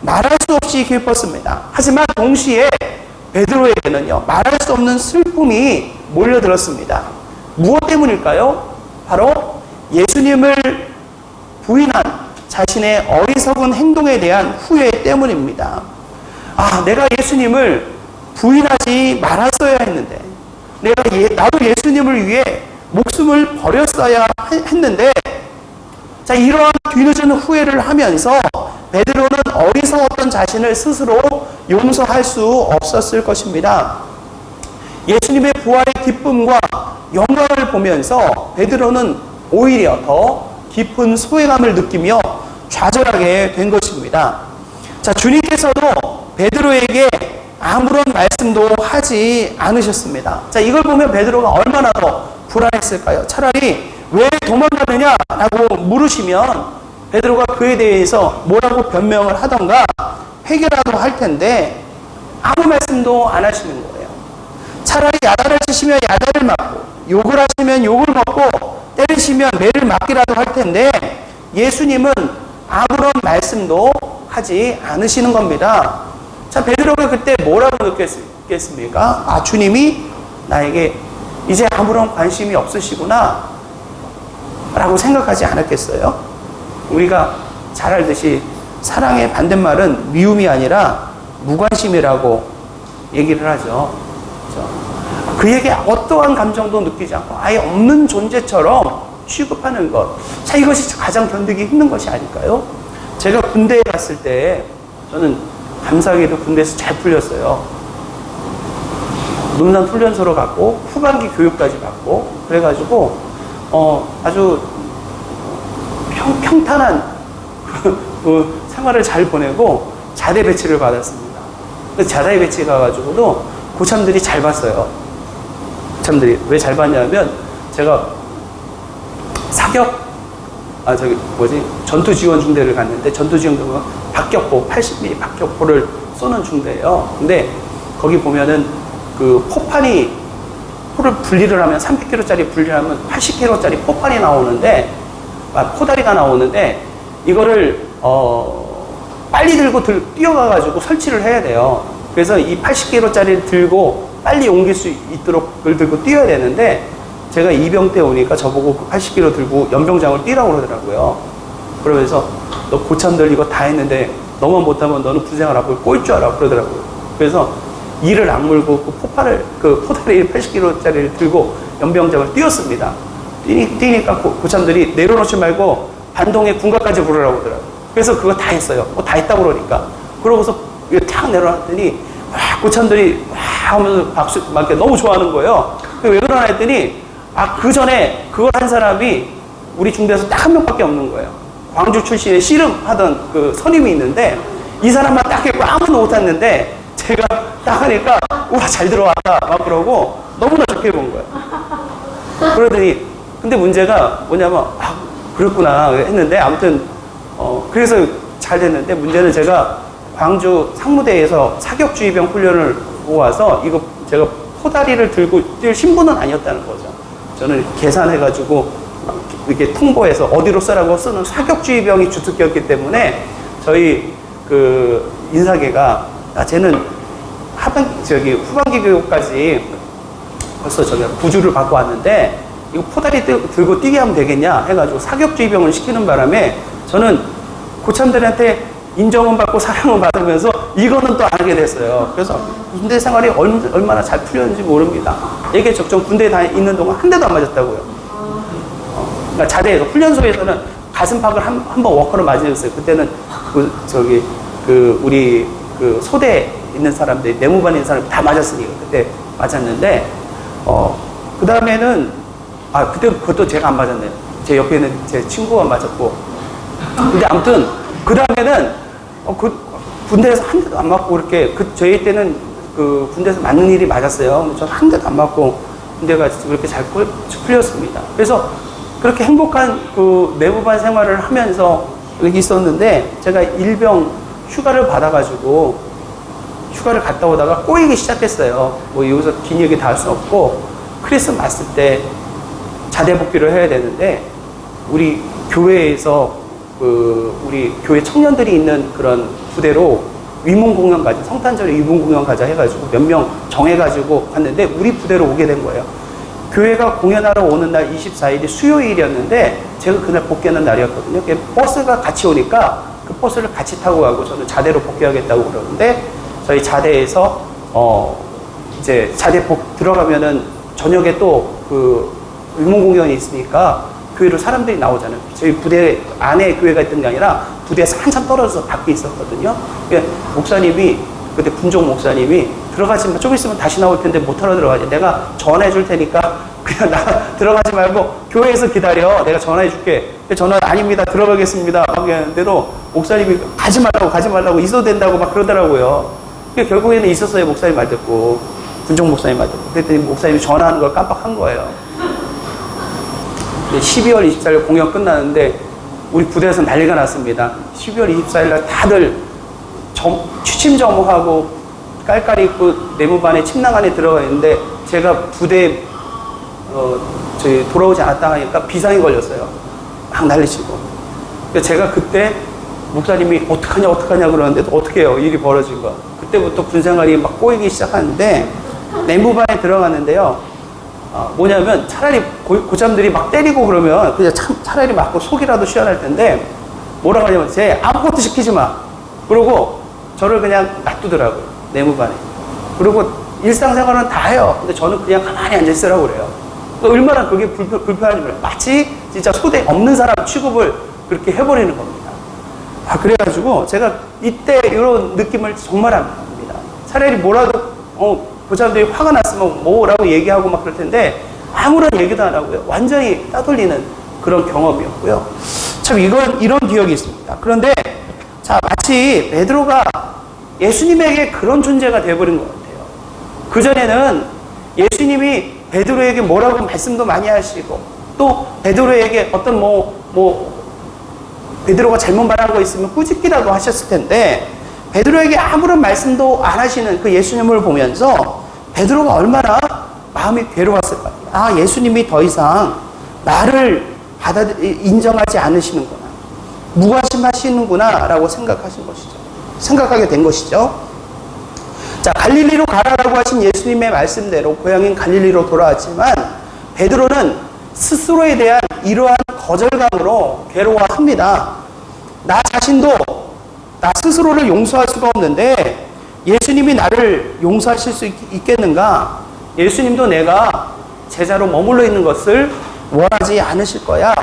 말할 수 없이 기뻤습니다. 하지만 동시에 베드로에게는요, 말할 수 없는 슬픔이 몰려들었습니다. 무엇 때문일까요? 바로 예수님을 부인한 자신의 어리석은 행동에 대한 후회 때문입니다. 아, 내가 예수님을 부인하지 말았어야 했는데, 나도 예수님을 위해 목숨을 버렸어야 했는데, 자, 이러한 뒤늦은 후회를 하면서 베드로는 어리석었던 자신을 스스로 용서할 수 없었을 것입니다. 예수님의 부활의 기쁨과 영광을 보면서 베드로는 오히려 더 깊은 소외감을 느끼며 좌절하게 된 것입니다. 자, 주님께서도 베드로에게 아무런 말씀도 하지 않으셨습니다. 자, 이걸 보면 베드로가 얼마나 더 불안했을까요? 차라리 왜 도망가느냐라고 물으시면 베드로가 그에 대해서 뭐라고 변명을 하던가 회개라도 할 텐데 아무 말씀도 안 하시는 거예요. 차라리 야단을 치시면 야단을 맞고 욕을 하시면 욕을 먹고 때리시면 매를 맞기라도 할 텐데 예수님은 아무런 말씀도 하지 않으시는 겁니다. 자, 베드로가 그때 뭐라고 느꼈겠습니까? 아, 주님이 나에게 이제 아무런 관심이 없으시구나 라고 생각하지 않았겠어요? 우리가 잘 알듯이 사랑의 반대말은 미움이 아니라 무관심이라고 얘기를 하죠. 그렇죠? 그에게 어떠한 감정도 느끼지 않고 아예 없는 존재처럼 취급하는 것. 자, 이것이 가장 견디기 힘든 것이 아닐까요? 제가 군대에 갔을 때 저는 감사하게도 군대에서 잘 풀렸어요. 농단 훈련소로 갔고 후반기 교육까지 받고 그래가지고 아주 평탄한 그 생활을 잘 보내고 자대 배치를 받았습니다. 그 자대 배치 가가지고도 고참들이 잘 봤어요. 고참들이 왜 잘 봤냐면 제가 전투 지원 중대를 갔는데 전투 지원 중대가 박격포 80mm 박격포를 쏘는 중대예요. 근데 거기 보면은 그 포를 분리를 하면 300kg짜리 분리를 하면 80kg짜리 포판이 나오는데 포다리가 나오는데 이거를 빨리 들고 뛰어가가지고 설치를 해야 돼요. 그래서 이 80kg짜리를 들고 빨리 옮길 수 있도록 그걸 들고 뛰어야 되는데 제가 이병 때 오니까 저보고 80kg 들고 연병장을 뛰라고 그러더라고요. 그러면서 너 고참들 이거 다 했는데 너만 못하면 너는 군생활 앞으로 꼬일 줄 알아 그러더라고요. 그래서 이를 악물고 그 포다리 80kg짜리를 들고 연병장을 뛰었습니다. 뛰니까 고참들이 내려놓지 말고 반동에 군가까지 부르라고 하더라고요. 그래서 그거 다 했어요. 다 했다고 그러니까. 그러고서 탁 내려놨더니 고참들이 하면서 박수 막 너무 좋아하는 거예요. 왜 그러나 했더니 그 전에 그걸 한 사람이 우리 중대에서 딱 한 명밖에 없는 거예요. 광주 출신의 씨름 하던 그 선임이 있는데 이 사람만 딱 했고 아무도 못했는데 제가 딱 하니까 우와 잘 들어왔다 막 그러고 너무나 좋게 본 거예요. 그러더니 근데 문제가 뭐냐면 그렇구나 했는데 아무튼 그래서 잘 됐는데 문제는 제가 광주 상무대에서 사격주의병 훈련을 보고 와서 이거 제가 포다리를 들고 뛸 신분은 아니었다는 거죠. 저는 계산해가지고 이렇게 통보해서 어디로 쓰라고 쓰는 사격주의병이 주특기였기 때문에 저희 그 인사계가 쟤는 후반기 교육까지 벌써 구주를 받고 왔는데 이거 포다리 들고 뛰게 하면 되겠냐 해가지고 사격주의병을 시키는 바람에 저는 고참들한테 인정은 받고 사랑은 받으면서 이거는 또 안 하게 됐어요. 그래서 군대 생활이 얼마나 잘 풀렸는지 모릅니다. 얘기 적정 군대에 있는 동안 한 대도 안 맞았다고요. 그러니까 자대에서 훈련소에서는 가슴팍을 한 번 워커로 맞으셨어요. 그때는 우리 소대에 있는 사람들, 내무반에 있는 사람들 다 맞았으니까 그때 맞았는데 그 다음에는 그때 그것도 제가 안 맞았네요. 제 옆에 있는 제 친구가 맞았고. 근데 아무튼 그 다음에는 군대에서 한 대도 안 맞고 그렇게 저희 때는 군대에서 맞는 일이 맞았어요. 저는 한 대도 안 맞고 군대가 그렇게 잘 풀렸습니다. 그래서 그렇게 행복한 내무반 생활을 하면서 여기 있었는데 제가 일병 휴가를 받아가지고 휴가를 갔다 오다가 꼬이기 시작했어요. 뭐 여기서 긴 얘기 다 할 수 없고 크리스마스 때 자대 복귀를 해야 되는데 우리 교회에서 우리 교회 청년들이 있는 그런 부대로 위문 공연 가자, 성탄절에 위문 공연 가자 해가지고 몇 명 정해가지고 갔는데 우리 부대로 오게 된 거예요. 교회가 공연하러 오는 날 24일이 수요일이었는데 제가 그날 복귀하는 날이었거든요. 버스가 같이 오니까 그 버스를 같이 타고 가고 저는 자대로 복귀하겠다고 그러는데 저희 자대에서 이제 자대 들어가면은 저녁에 또 위문 공연이 있으니까 교회로 사람들이 나오잖아요. 저희 부대 안에 교회가 있던 게 아니라 부대에서 한참 떨어져서 밖에 있었거든요. 목사님이 그때 군종 목사님이 들어가지 마. 좀 있으면 다시 나올 텐데 못하러 들어가지. 내가 전화해 줄 테니까 그냥 들어가지 말고 교회에서 기다려. 내가 전화해 줄게. 전화 아닙니다. 들어가겠습니다. 하는데도 목사님이 가지 말라고 있어도 된다고 막 그러더라고요. 결국에는 있었어요. 목사님 말 듣고. 군종 목사님 말 듣고. 그랬더니 목사님이 전화하는 걸 깜빡한 거예요. 12월 24일 공연 끝나는데 우리 부대에서 난리가 났습니다. 12월 24일 날 다들 취침 점호하고 깔깔이 입고 내무반에 침낭 안에 들어가 있는데 제가 부대에 돌아오지 않았다 하니까 비상이 걸렸어요. 막 난리치고. 제가 그때 목사님이 어떡하냐 그러는데 어떻게 해요? 일이 벌어진 거. 그때부터 군생활이 막 꼬이기 시작하는데 내무반에 들어갔는데요. 뭐냐면 차라리 고참들이 막 때리고 그러면 그냥 차라리 맞고 속이라도 시원할 텐데 뭐라고 하냐면 쟤 아무것도 시키지 마. 그러고 저를 그냥 놔두더라고요. 내무반에. 그리고 일상생활은 다 해요. 근데 저는 그냥 가만히 앉아있으라고 그래요. 얼마나 그게 불편한지 몰라요. 마치 진짜 소대 없는 사람 취급을 그렇게 해버리는 겁니다. 그래가지고 제가 이때 이런 느낌을 정말 안 받습니다. 차라리 뭐라도 고참들이 화가 났으면 뭐라고 얘기하고 막 그럴 텐데 아무런 얘기도 안 하고요. 완전히 따돌리는 그런 경험이었고요. 참 이런 기억이 있습니다. 그런데 마치 베드로가 예수님에게 그런 존재가 되어버린 것 같아요. 그전에는 예수님이 베드로에게 뭐라고 말씀도 많이 하시고 또 베드로에게 어떤 베드로가 잘못 말한 거 있으면 꾸짖기라도 하셨을 텐데 베드로에게 아무런 말씀도 안 하시는 그 예수님을 보면서 베드로가 얼마나 마음이 괴로웠을까요? 예수님이 더 이상 나를 인정하지 않으시는구나. 무관심하시는구나 라고 생각하게 된 것이죠. 자, 갈릴리로 가라라고 하신 예수님의 말씀대로 고향인 갈릴리로 돌아왔지만 베드로는 스스로에 대한 이러한 거절감으로 괴로워합니다. 나 자신도 나 스스로를 용서할 수가 없는데 예수님이 나를 용서하실 수 있겠는가? 예수님도 내가 제자로 머물러 있는 것을 원하지 않으실 거야.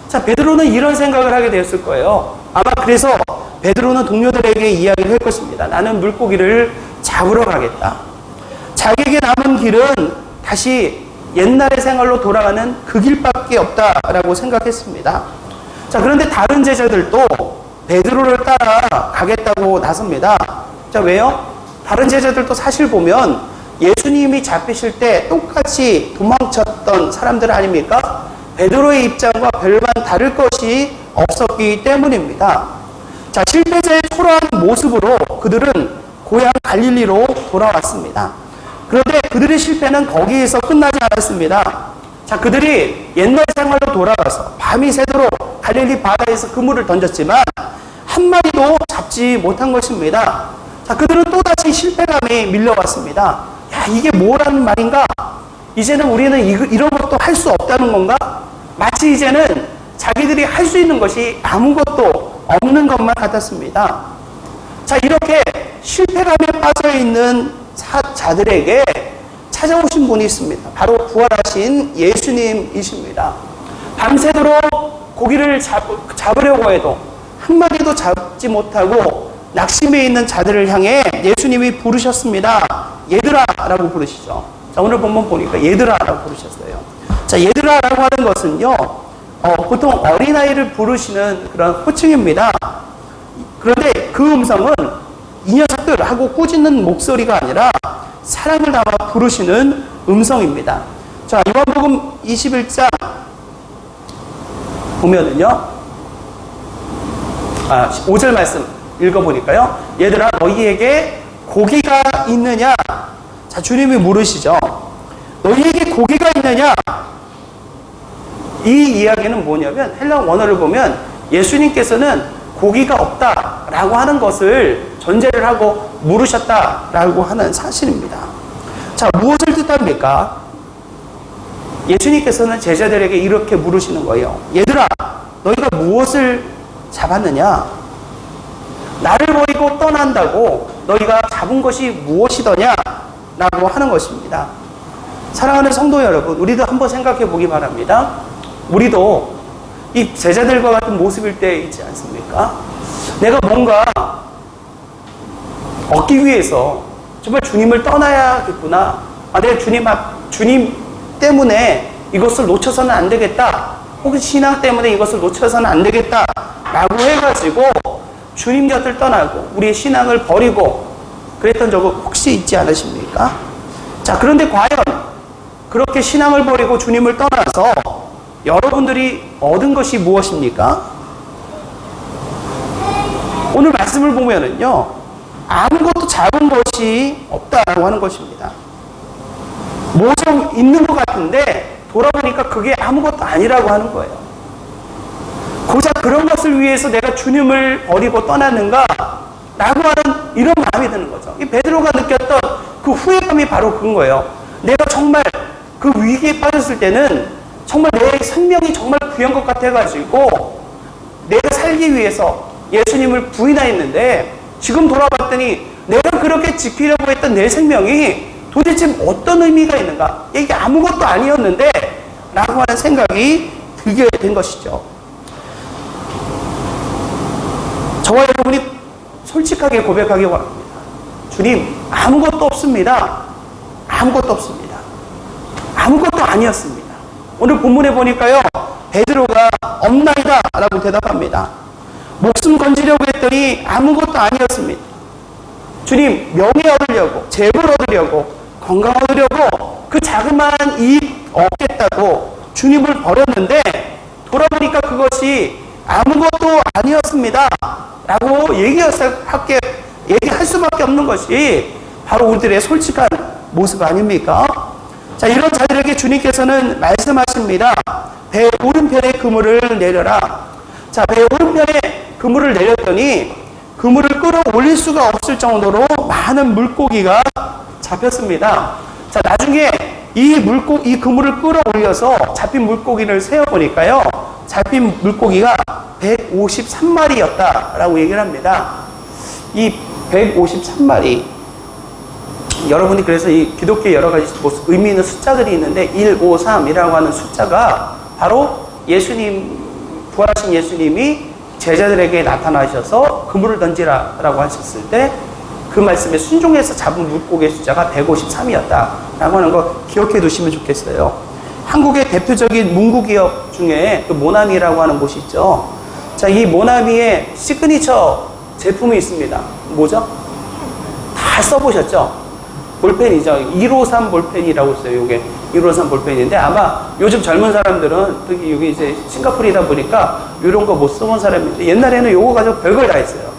자, 베드로는 이런 생각을 하게 되었을 거예요. 아마 그래서 베드로는 동료들에게 이야기를 할 것입니다. 나는 물고기를 잡으러 가겠다. 자기에게 남은 길은 다시 옛날의 생활로 돌아가는 그 길밖에 없다라고 생각했습니다. 자, 그런데 다른 제자들도 베드로를 따라 가겠다고 나섭니다. 자, 왜요? 다른 제자들도 사실 보면 예수님이 잡히실 때 똑같이 도망쳤던 사람들 아닙니까? 베드로의 입장과 별반 다를 것이 없었기 때문입니다. 자, 실패자의 초라한 모습으로 그들은 고향 갈릴리로 돌아왔습니다. 그런데 그들의 실패는 거기에서 끝나지 않았습니다. 자, 그들이 옛날 생활로 돌아가서 밤이 새도록 갈릴리 바다에서 그물을 던졌지만 한 마리도 잡지 못한 것입니다. 자, 그들은 또다시 실패감이 밀려왔습니다. 야, 이게 뭐라는 말인가? 이제는 우리는 이런 것도 할 수 없다는 건가? 마치 이제는 자기들이 할 수 있는 것이 아무것도 없는 것만 같았습니다. 자, 이렇게 실패감에 빠져있는 자들에게 찾아오신 분이 있습니다. 바로 부활하신 예수님이십니다. 밤새도록 고기를 잡으려고 해도 한 마리도 잡지 못하고 낙심해 있는 자들을 향해 예수님이 부르셨습니다. 얘들아 라고 부르시죠. 자, 오늘 본문 보니까 얘들아 라고 부르셨어요. 자, 얘들아 라고 하는 것은요, 보통 어린아이를 부르시는 그런 호칭입니다. 그런데 그 음성은 이 녀석들 하고 꾸짖는 목소리가 아니라 사랑을 담아 부르시는 음성입니다. 자, 요한복음 21장 보면은요, 5절 말씀 읽어보니까요, 얘들아 너희에게 고기가 있느냐? 자, 주님이 물으시죠. 너희에게 고기가 있느냐? 이 이야기는 뭐냐면 헬라 원어를 보면 예수님께서는 고기가 없다라고 하는 것을 전제를 하고 물으셨다라고 하는 사실입니다. 자, 무엇을 뜻합니까? 예수님께서는 제자들에게 이렇게 물으시는 거예요. 얘들아, 너희가 무엇을 잡았느냐? 나를 버리고 떠난다고 너희가 잡은 것이 무엇이더냐? 라고 하는 것입니다. 사랑하는 성도 여러분, 우리도 한번 생각해 보기 바랍니다. 우리도 이 제자들과 같은 모습일 때 있지 않습니까? 내가 뭔가 얻기 위해서 정말 주님을 떠나야겠구나. 내가 주님 때문에 이것을 놓쳐서는 안 되겠다. 혹은 신앙 때문에 이것을 놓쳐서는 안 되겠다. 라고 해가지고 주님 곁을 떠나고 우리의 신앙을 버리고 그랬던 적은 혹시 있지 않으십니까? 자, 그런데 과연 그렇게 신앙을 버리고 주님을 떠나서 여러분들이 얻은 것이 무엇입니까? 오늘 말씀을 보면은요, 아무것도 잡은 것이 없다라고 하는 것입니다. 뭐 좀 있는 것 같은데 돌아보니까 그게 아무것도 아니라고 하는 거예요. 고작 그런 것을 위해서 내가 주님을 버리고 떠났는가? 라고 하는 이런 마음이 드는 거죠. 이 베드로가 느꼈던 그 후회감이 바로 그런 거예요. 내가 정말 그 위기에 빠졌을 때는 정말 내 생명이 정말 귀한 것 같아가지고 내가 살기 위해서 예수님을 부인하였는데 지금 돌아봤더니 내가 그렇게 지키려고 했던 내 생명이 도대체 어떤 의미가 있는가? 이게 아무것도 아니었는데 라고 하는 생각이 들게 된 것이죠. 저와 여러분이 솔직하게 고백하기 원합니다. 주님, 아무것도 없습니다. 아무것도 없습니다. 아무것도 아니었습니다. 오늘 본문에 보니까요, 베드로가 없나이다 라고 대답합니다. 목숨 건지려고 했더니 아무것도 아니었습니다. 주님, 명예 얻으려고, 재물 얻으려고, 건강 얻으려고 그 자그마한 이익 얻겠다고 주님을 버렸는데 돌아보니까 그것이 아무것도 아니었습니다 라고 얘기할 수밖에 없는 것이 바로 우리들의 솔직한 모습 아닙니까? 자, 이런 자들에게 주님께서는 말씀하십니다. 배 오른편에 그물을 내려라. 자, 배 오른편에 그물을 내렸더니 그물을 끌어올릴 수가 없을 정도로 많은 물고기가 잡혔습니다. 자, 나중에 이 그물을 끌어올려서 잡힌 물고기를 세어보니까요, 잡힌 물고기가 153마리였다라고 얘기를 합니다. 이 153마리, 여러분이 그래서 이 기독교의 여러 가지 의미 있는 숫자들이 있는데 153이라고 하는 숫자가 바로 부활하신 예수님이 제자들에게 나타나셔서 그물을 던지라라고 하셨을 때 그 말씀에 순종해서 잡은 물고기의 숫자가 153이었다라고 하는 거 기억해 두시면 좋겠어요. 한국의 대표적인 문구기업 중에 그 모나미라고 하는 곳이 있죠. 자, 이 모나미의 시그니처 제품이 있습니다. 뭐죠? 다 써보셨죠? 볼펜이죠. 153 볼펜이라고 있어요. 이게 153 볼펜인데 아마 요즘 젊은 사람들은 특히 여기 이제 싱가포르이다 보니까 이런 거 못 써본 사람인데 옛날에는 요거 가지고 별걸 다 했어요.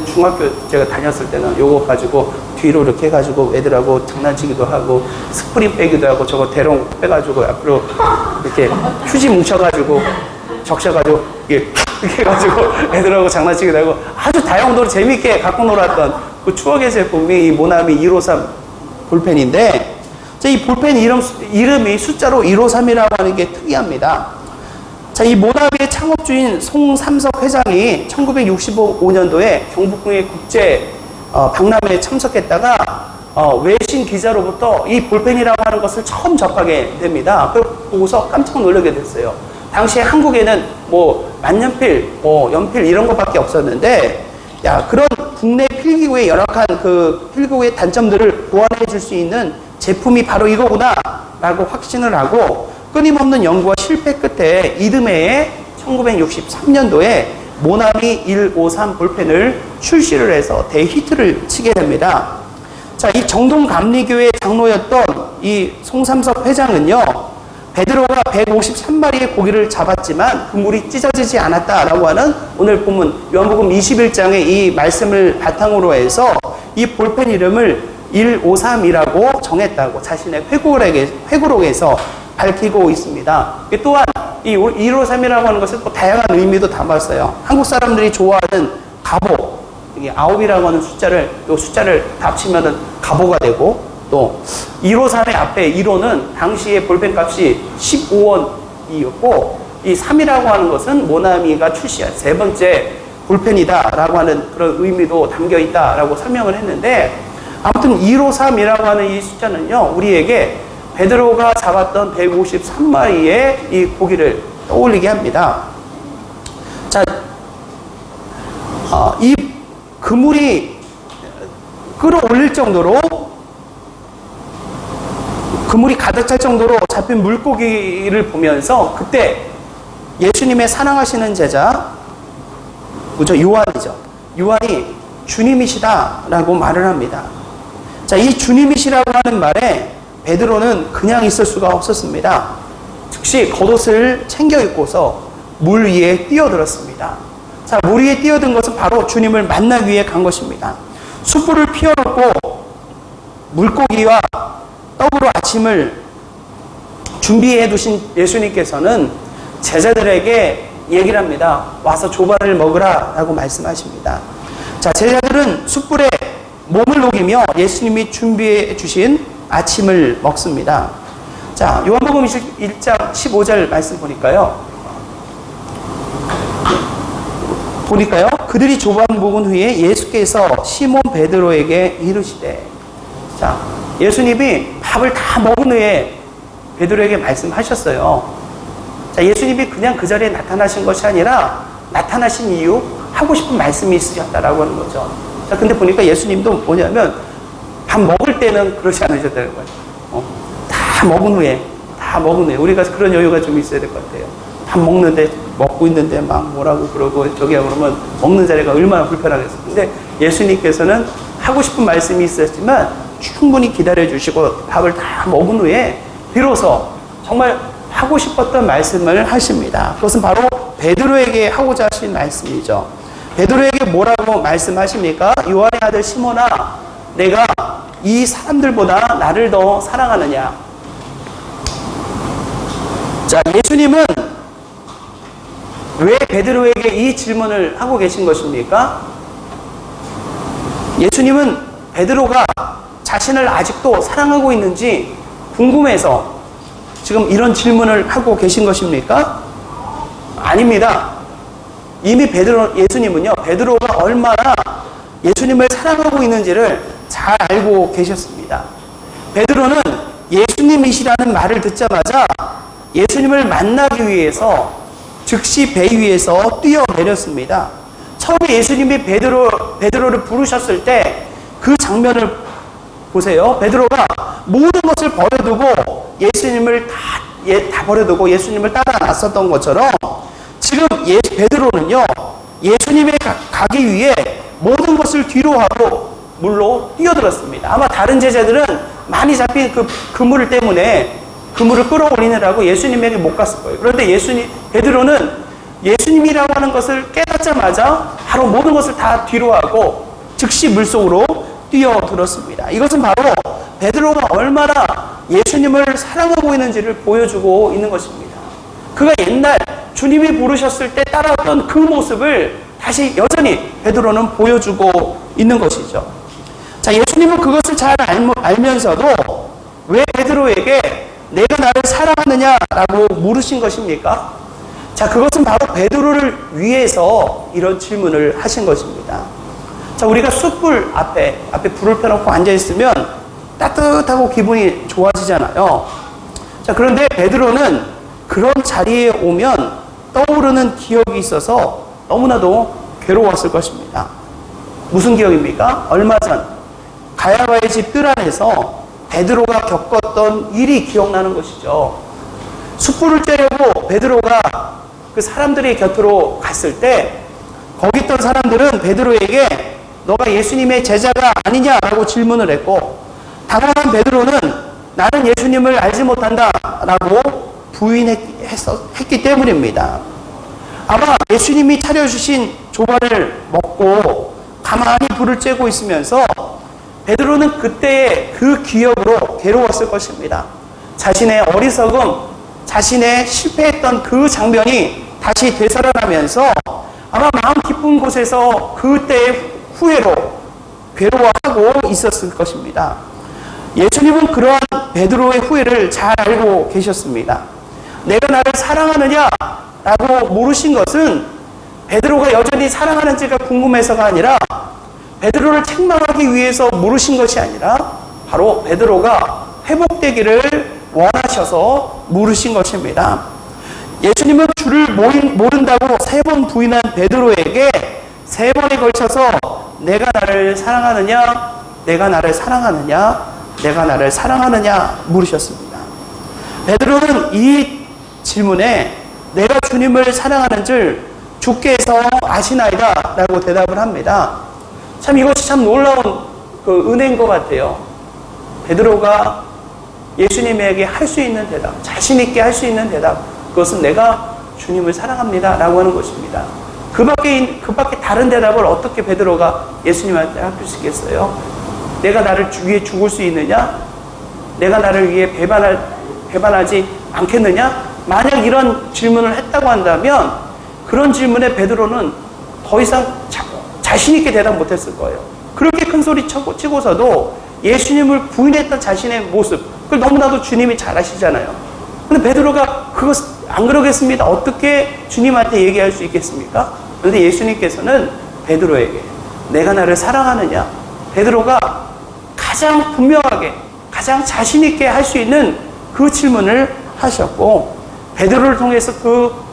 중학교 제가 다녔을 때는 요거 가지고 뒤로 이렇게 해가지고 애들하고 장난치기도 하고 스프링 빼기도 하고 저거 대롱 빼가지고 앞으로 이렇게 휴지 뭉쳐가지고 적셔가지고 이렇게 해가지고 애들하고 장난치기도 하고 아주 다용도로 재밌게 갖고 놀았던 그 추억의 제품이 이 모나미 153 볼펜인데, 이 볼펜 이름이 숫자로 153이라고 하는 게 특이합니다. 자, 이 모나미의 창업주인 송삼석 회장이 1965년도에 경복궁의 국제 박람회에 참석했다가 외신 기자로부터 이 볼펜이라고 하는 것을 처음 접하게 됩니다. 그걸 보고서 깜짝 놀라게 됐어요. 당시에 한국에는 뭐 만년필, 연필 이런 것밖에 없었는데, 야, 그런 국내 필기구의 열악한 그 필기구의 단점들을 보완해 줄 수 있는 제품이 바로 이거구나 라고 확신을 하고, 끊임없는 연구와 실패 끝에 이듬해에 1963년도에 모나미 153 볼펜을 출시를 해서 대히트를 치게 됩니다. 자, 이 정동감리교회 장로였던 이 송삼석 회장은요, 베드로가 153마리의 고기를 잡았지만 그물이 찢어지지 않았다라고 하는 오늘 본문 요한복음 21장의 이 말씀을 바탕으로 해서 이 볼펜 이름을 153이라고 정했다고 자신의 회고록에서 밝히고 있습니다. 또한 이 153이라고 하는 것은 또 다양한 의미도 담았어요. 한국 사람들이 좋아하는 가보, 이게 9이라고 하는 숫자를 다 합치면은 가보가 되고, 또 153의 앞에 1호는 당시의 볼펜 값이 15원이었고, 이 3이라고 하는 것은 모나미가 출시한 세 번째 볼펜이다라고 하는 그런 의미도 담겨 있다라고 설명을 했는데, 아무튼 153이라고 하는 이 숫자는요, 우리에게 베드로가 잡았던 153마리의 이 고기를 떠올리게 합니다. 자, 이 그물이 끌어올릴 정도로, 그물이 가득 찰 정도로 잡힌 물고기를 보면서 그때 예수님의 사랑하시는 제자, 그죠? 요한이죠. 요한이 주님이시다라고 말을 합니다. 자, 이 주님이시라고 하는 말에 베드로는 그냥 있을 수가 없었습니다. 즉시 겉옷을 챙겨 입고서 물 위에 뛰어들었습니다. 자, 물 위에 뛰어든 것은 바로 주님을 만나기 위해 간 것입니다. 숯불을 피워놓고 물고기와 떡으로 아침을 준비해 두신 예수님께서는 제자들에게 얘기를 합니다. 와서 조반을 먹으라 라고 말씀하십니다. 자, 제자들은 숯불에 몸을 녹이며 예수님이 준비해 주신 아침을 먹습니다. 자, 요한복음 1장 15절 말씀 보니까요. 그들이 조반 먹은 후에 예수께서 시몬 베드로에게 이르시되, 자, 예수님이 밥을 다 먹은 후에 베드로에게 말씀하셨어요. 자, 예수님이 그냥 그 자리에 나타나신 것이 아니라 나타나신 이유, 하고 싶은 말씀이 있으셨다라고 하는 거죠. 자, 근데 보니까 예수님도 뭐냐면 밥 먹을 때는 그러지 않으셨다는 거예요. 다 먹은 후에 우리가 그런 여유가 좀 있어야 될 것 같아요. 밥 먹고 있는데 막 뭐라고 그러고 저기야 그러면 먹는 자리가 얼마나 불편하겠어요. 근데 예수님께서는 하고 싶은 말씀이 있었지만 충분히 기다려 주시고 밥을 다 먹은 후에 비로소 정말 하고 싶었던 말씀을 하십니다. 그것은 바로 베드로에게 하고자 하신 말씀이죠. 베드로에게 뭐라고 말씀하십니까? 요한의 아들 시몬아, 내가 이 사람들보다 나를 더 사랑하느냐? 자, 예수님은 왜 베드로에게 이 질문을 하고 계신 것입니까? 예수님은 베드로가 자신을 아직도 사랑하고 있는지 궁금해서 지금 이런 질문을 하고 계신 것입니까? 아닙니다. 이미 예수님은요, 베드로가 얼마나 예수님을 사랑하고 있는지를 잘 알고 계셨습니다. 베드로는 예수님이시라는 말을 듣자마자 예수님을 만나기 위해서 즉시 배 위에서 뛰어내렸습니다. 처음에 예수님이 베드로를 부르셨을 때 그 장면을 보세요. 베드로가 모든 것을 버려두고 예수님을 다 버려두고 예수님을 따라 나섰던 것처럼 지금 베드로는요, 예수님에 가기 위해 모든 것을 뒤로 하고 물로 뛰어들었습니다. 아마 다른 제자들은 많이 잡힌 그 그물 때문에 그물을 끌어올리느라고 예수님에게 못 갔을 거예요. 그런데 베드로는 예수님이라고 하는 것을 깨닫자마자 바로 모든 것을 다 뒤로 하고 즉시 물속으로 뛰어들었습니다. 이것은 바로 베드로가 얼마나 예수님을 사랑하고 있는지를 보여주고 있는 것입니다. 그가 옛날 주님이 부르셨을 때 따라왔던 그 모습을 다시 여전히 베드로는 보여주고 있는 것이죠. 자, 예수님은 그것을 잘 알면서도 왜 베드로에게 내가 나를 사랑하느냐라고 물으신 것입니까? 자, 그것은 바로 베드로를 위해서 이런 질문을 하신 것입니다. 자, 우리가 숯불 앞에 불을 펴놓고 앉아있으면 따뜻하고 기분이 좋아지잖아요. 자, 그런데 베드로는 그런 자리에 오면 떠오르는 기억이 있어서 너무나도 괴로웠을 것입니다. 무슨 기억입니까? 얼마 전 가야바의 집 뜰 안에서 베드로가 겪었던 일이 기억나는 것이죠. 숯불을 쬐려고 베드로가 그 사람들의 곁으로 갔을 때 거기 있던 사람들은 베드로에게 너가 예수님의 제자가 아니냐라고 질문을 했고, 당황한 베드로는 나는 예수님을 알지 못한다라고 부인했기 때문입니다. 아마 예수님이 차려주신 조반을 먹고 가만히 불을 쬐고 있으면서 베드로는 그때의 그 기억으로 괴로웠을 것입니다. 자신의 어리석음, 자신의 실패했던 그 장면이 다시 되살아나면서 아마 마음 깊은 곳에서 그때의 후회로 괴로워하고 있었을 것입니다. 예수님은 그러한 베드로의 후회를 잘 알고 계셨습니다. 내가 나를 사랑하느냐? 라고 물으신 것은 베드로가 여전히 사랑하는지가 궁금해서가 아니라 베드로를 책망하기 위해서 물으신 것이 아니라 바로 베드로가 회복되기를 원하셔서 물으신 것입니다. 예수님은 주를 모른다고 3번 부인한 베드로에게 3번에 걸쳐서 내가 나를 사랑하느냐? 내가 나를 사랑하느냐? 내가 나를 사랑하느냐? 물으셨습니다. 베드로는 이 질문에 내가 주님을 사랑하는 줄 주께서 아시나이다 라고 대답을 합니다. 참 이것이 참 놀라운 그 은혜인 것 같아요. 베드로가 예수님에게 할 수 있는 대답, 자신 있게 할 수 있는 대답, 그것은 내가 주님을 사랑합니다 라고 하는 것입니다. 그 밖에 다른 대답을 어떻게 베드로가 예수님한테 할 수 있겠어요? 내가 나를 위해 죽을 수 있느냐? 내가 나를 위해 배반하지 않겠느냐? 만약 이런 질문을 했다고 한다면 그런 질문에 베드로는 더 이상 자신 있게 대답 못했을 거예요. 그렇게 큰 소리 치고서도 예수님을 부인했던 자신의 모습, 그걸 너무나도 주님이 잘 아시잖아요. 근데 베드로가 그것 안 그러겠습니다. 어떻게 주님한테 얘기할 수 있겠습니까? 그런데 예수님께서는 베드로에게 내가 나를 사랑하느냐? 베드로가 가장 분명하게, 가장 자신 있게 할 수 있는 그 질문을 하셨고, 베드로를 통해서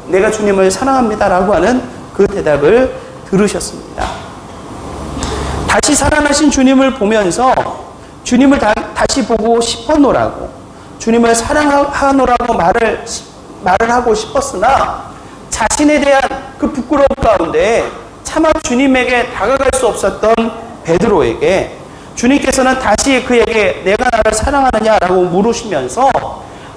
내가 주님을 사랑합니다라고 하는 그 대답을 들으셨습니다. 다시 살아나신 주님을 보면서 주님을 다시 보고 싶었노라고, 주님을 사랑하노라고 말을 하고 싶었으나 자신에 대한 그 부끄러움 가운데 차마 주님에게 다가갈 수 없었던 베드로에게 주님께서는 다시 그에게 내가 나를 사랑하느냐라고 물으시면서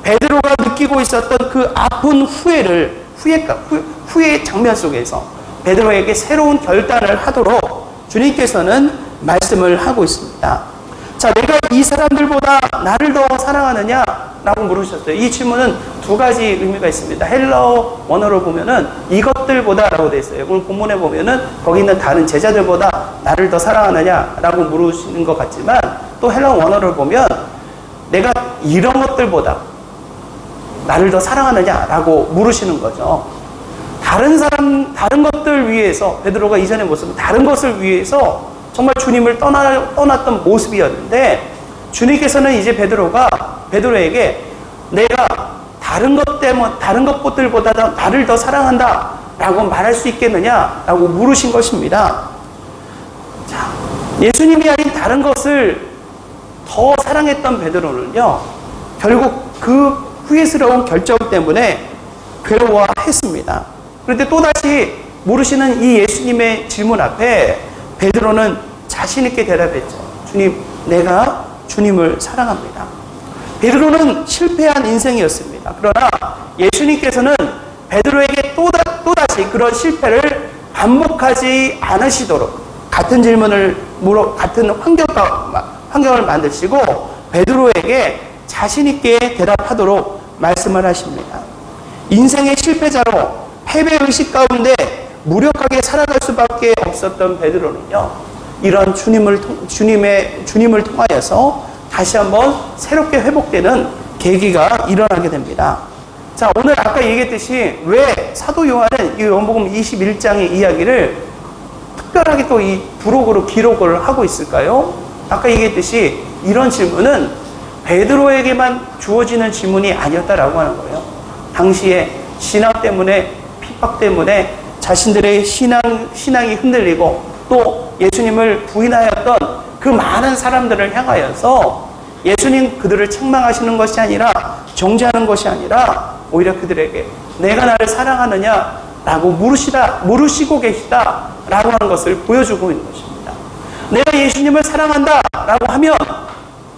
베드로가 느끼고 있었던 그 아픈 후회의 장면 속에서 베드로에게 새로운 결단을 하도록 주님께서는 말씀을 하고 있습니다. 자, 내가 이 사람들보다 나를 더 사랑하느냐? 라고 물으셨어요. 이 질문은 2가지 의미가 있습니다. 헬라어 원어로 보면은 이것들보다 라고 되어 있어요. 오늘 본문에 보면은 거기 있는 다른 제자들보다 나를 더 사랑하느냐? 라고 물으시는 것 같지만 또 헬라어 원어를 보면 내가 이런 것들보다 나를 더 사랑하느냐? 라고 물으시는 거죠. 다른 것들 위해서 베드로가 이전의 모습은 다른 것을 위해서 정말 주님을 떠났던 모습이었는데 주님께서는 이제 베드로에게 내가 다른 것들보다 나를 더 사랑한다 라고 말할 수 있겠느냐 라고 물으신 것입니다. 자, 예수님이 아닌 다른 것을 더 사랑했던 베드로는요, 결국 그 후회스러운 결정 때문에 괴로워했습니다. 그런데 또다시 물으시는 이 예수님의 질문 앞에 베드로는 자신 있게 대답했죠. 주님, 내가 주님을 사랑합니다. 베드로는 실패한 인생이었습니다. 그러나 예수님께서는 베드로에게 또다시 그런 실패를 반복하지 않으시도록 같은 같은 환경을 만드시고 베드로에게 자신 있게 대답하도록 말씀을 하십니다. 인생의 실패자로 패배의식 가운데 무력하게 살아갈 수밖에 없었던 베드로는요, 이런 주님을 통하여서 다시 한번 새롭게 회복되는 계기가 일어나게 됩니다. 자, 오늘 아까 얘기했듯이 왜 사도 요한은 이 요한복음 21장의 이야기를 특별하게 또 이 부록으로 기록을 하고 있을까요? 아까 얘기했듯이 이런 질문은 베드로에게만 주어지는 질문이 아니었다라고 하는 거예요. 당시에 신앙 때문에, 핍박 때문에 자신들의 신앙이 흔들리고 또 예수님을 부인하였던 그 많은 사람들을 향하여서 예수님 그들을 책망하시는 것이 아니라 정죄하는 것이 아니라 오히려 그들에게 내가 나를 사랑하느냐라고 물으시고 계시다라고 하는 것을 보여주고 있는 것입니다. 내가 예수님을 사랑한다라고 하면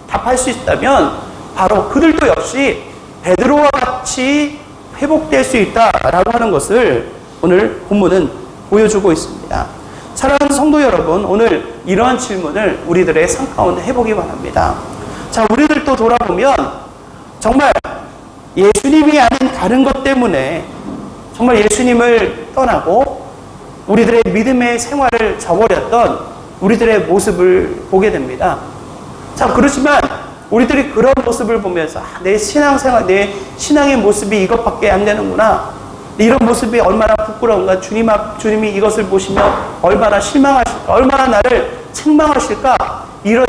답할 수 있다면 바로 그들도 역시 베드로와 같이 회복될 수 있다라고 하는 것을 오늘 본문은 보여주고 있습니다. 사랑하는 성도 여러분, 오늘 이러한 질문을 우리들의 삶 가운데 해보기 바랍니다. 자, 우리들도 돌아보면 정말 예수님이 아닌 다른 것 때문에 정말 예수님을 떠나고 우리들의 믿음의 생활을 저버렸던 우리들의 모습을 보게 됩니다. 자, 그렇지만 우리들이 그런 모습을 보면서 내 신앙생활, 내 신앙의 모습이 이것밖에 안 되는구나. 이런 모습이 얼마나 부끄러운가. 주님이 이것을 보시면 얼마나 실망하실까. 얼마나 나를 책망하실까. 이런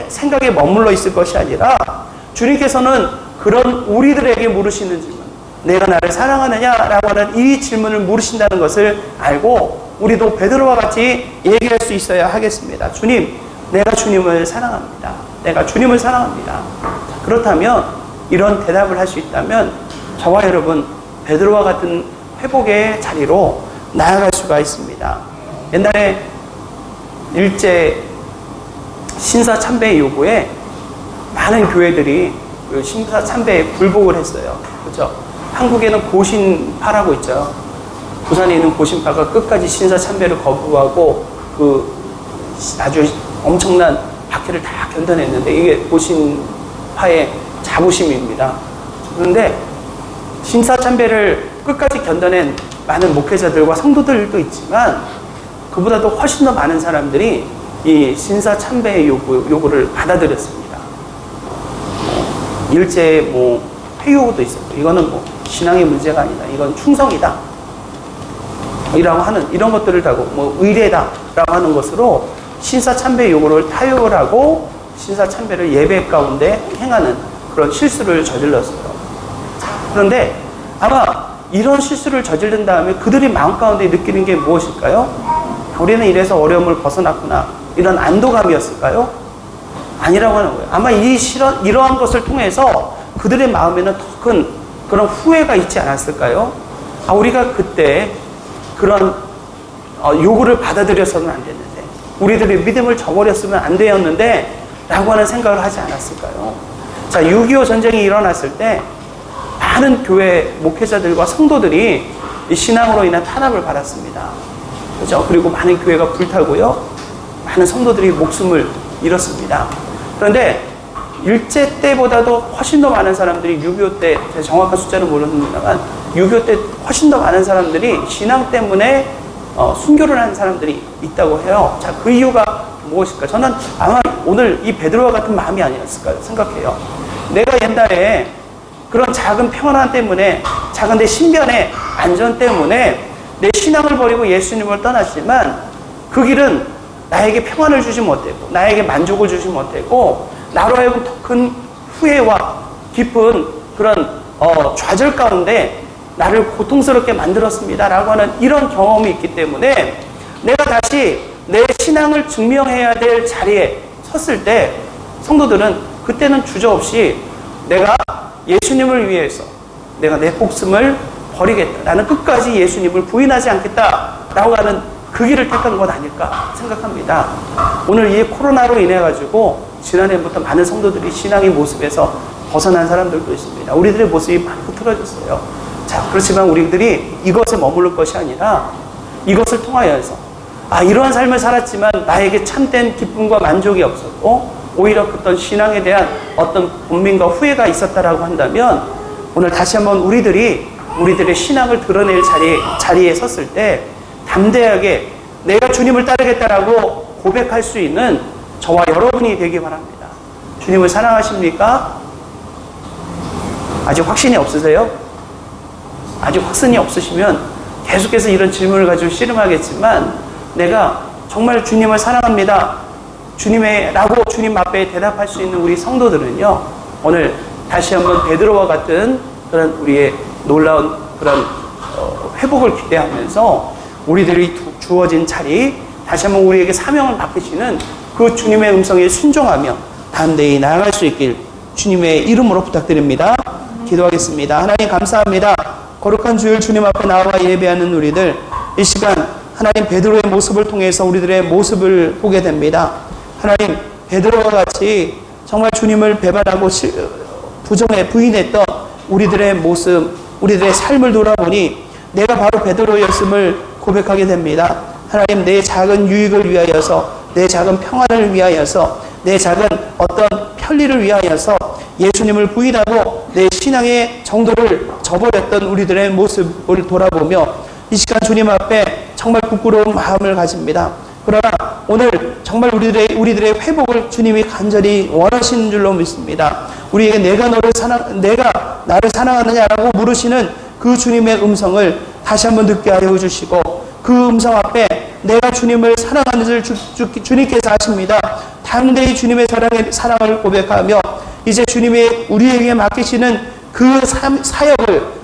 생각에 머물러 있을 것이 아니라 주님께서는 그런 우리들에게 물으시는 질문. 내가 나를 사랑하느냐라고 하는 이 질문을 물으신다는 것을 알고 우리도 베드로와 같이 얘기할 수 있어야 하겠습니다. 주님, 내가 주님을 사랑합니다. 내가 주님을 사랑합니다. 그렇다면 이런 대답을 할 수 있다면 저와 여러분 베드로와 같은 회복의 자리로 나아갈 수가 있습니다. 옛날에 일제 신사 참배 요구에 많은 교회들이 그 신사 참배에 굴복을 했어요. 그렇죠? 한국에는 고신파라고 있죠. 부산에 있는 고신파가 끝까지 신사 참배를 거부하고 그 아주 엄청난 박해를 다 견뎌냈는데 이게 고신파의 자부심입니다. 그런데 신사 참배를 끝까지 견뎌낸 많은 목회자들과 성도들도 있지만 그보다도 훨씬 더 많은 사람들이 이 신사 참배의 요구를 받아들였습니다. 일제 회유도 있었고 이거는 신앙의 문제가 아니다. 이건 충성이다. 이라고 하는 이런 것들을 다고 의례다라고 하는 것으로 신사 참배 요구를 타협을 하고 신사 참배를 예배 가운데 행하는 그런 실수를 저질렀어요. 그런데 아마 이런 실수를 저지른 다음에 그들이 마음 가운데 느끼는 게 무엇일까요? 우리는 이래서 어려움을 벗어났구나. 이런 안도감이었을까요? 아니라고 하는 거예요. 아마 이러한 것을 통해서 그들의 마음에는 더 큰 그런 후회가 있지 않았을까요? 우리가 그때 그런 요구를 받아들여서는 안 됐는데 우리들의 믿음을 저버렸으면 안 되었는데 라고 하는 생각을 하지 않았을까요? 자, 6.25 전쟁이 일어났을 때 많은 교회 목회자들과 성도들이 이 신앙으로 인한 탄압을 받았습니다. 그렇죠? 그리고 많은 교회가 불타고요. 많은 성도들이 목숨을 잃었습니다. 그런데 일제 때보다도 훨씬 더 많은 사람들이 6.25 때, 제가 정확한 숫자는 모르겠습니다만 6.25 때 훨씬 더 많은 사람들이 신앙 때문에 순교를 하는 사람들이 있다고 해요. 자, 그 이유가 무엇일까? 저는 아마 오늘 이 베드로와 같은 마음이 아니었을까 생각해요. 내가 옛날에 그런 작은 평안함 때문에, 작은 내 신변의 안전 때문에 내 신앙을 버리고 예수님을 떠났지만 그 길은 나에게 평안을 주지 못했고 나에게 만족을 주지 못했고 나로 하여금 더 큰 후회와 깊은 그런 좌절 가운데 나를 고통스럽게 만들었습니다 라고 하는 이런 경험이 있기 때문에 내가 다시 내 신앙을 증명해야 될 자리에 섰을 때 성도들은 그때는 주저없이 내가 예수님을 위해서 내가 내 목숨을 버리겠다. 나는 끝까지 예수님을 부인하지 않겠다 라고 하는 그 길을 택한 것 아닐까 생각합니다. 오늘 이 코로나로 인해 가지고 지난해부터 많은 성도들이 신앙의 모습에서 벗어난 사람들도 있습니다. 우리들의 모습이 많이 흐트러졌어요. 자, 그렇지만 우리들이 이것에 머무를 것이 아니라 이것을 통하여서 이러한 삶을 살았지만 나에게 참된 기쁨과 만족이 없었고 오히려 어떤 신앙에 대한 어떤 본민과 후회가 있었다라고 한다면 오늘 다시 한번 우리들의 신앙을 드러낼 자리에 섰을 때 담대하게 내가 주님을 따르겠다라고 고백할 수 있는 저와 여러분이 되기 바랍니다. 주님을 사랑하십니까? 아직 확신이 없으세요? 아직 확신이 없으시면 계속해서 이런 질문을 가지고 씨름하겠지만, 내가 정말 주님을 사랑합니다, 주님의라고 주님 앞에 대답할 수 있는 우리 성도들은요, 오늘 다시 한번 베드로와 같은 그런 우리의 놀라운 그런 회복을 기대하면서 우리들이 주어진 자리, 다시 한번 우리에게 사명을 맡기시는 그 주님의 음성에 순종하며 담대히 나아갈 수 있길 주님의 이름으로 부탁드립니다. 기도하겠습니다. 하나님 감사합니다. 거룩한 주일 주님 앞에 나와 예배하는 우리들, 이 시간 하나님 베드로의 모습을 통해서 우리들의 모습을 보게 됩니다. 하나님, 베드로와 같이 정말 주님을 배반하고 부인했던 우리들의 모습, 우리들의 삶을 돌아보니 내가 바로 베드로였음을 고백하게 됩니다. 하나님, 내 작은 유익을 위하여서, 내 작은 평안을 위하여서, 내 작은 어떤 편리를 위하여서 예수님을 부인하고 내 신앙의 정도를 저버렸던 우리들의 모습을 돌아보며 이 시간 주님 앞에 정말 부끄러운 마음을 가집니다. 그러나 오늘 정말 우리들의 회복을 주님이 간절히 원하시는 줄로 믿습니다. 우리에게 내가 나를 사랑하느냐라고 물으시는 그 주님의 음성을 다시 한번 듣게 하여 주시고, 그 음성 앞에 내가 주님을 사랑하는 줄 주님께서 아십니다. 담대히 주님의 사랑을 고백하며 이제 주님이 우리에게 맡기시는 그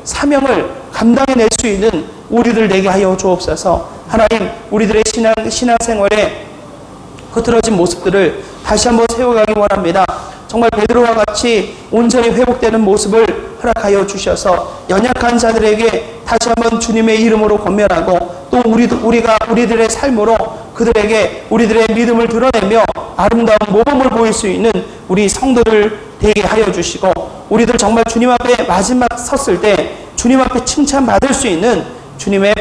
사명을 감당해낼 수 있는 우리들 되게 하여 주옵소서. 하나님, 우리들의 신앙생활에 흐트러진 모습들을 다시 한번 세워가기 원합니다. 정말 베드로와 같이 온전히 회복되는 모습을 허락하여 주셔서 연약한 자들에게 다시 한번 주님의 이름으로 권면하고, 또 우리들의 삶으로 그들에게 우리들의 믿음을 드러내며 아름다운 모범을 보일 수 있는 우리 성도들 되게 하여 주시고, 우리들 정말 주님 앞에 마지막 섰을 때 주님 앞에 칭찬받을 수 있는 주님의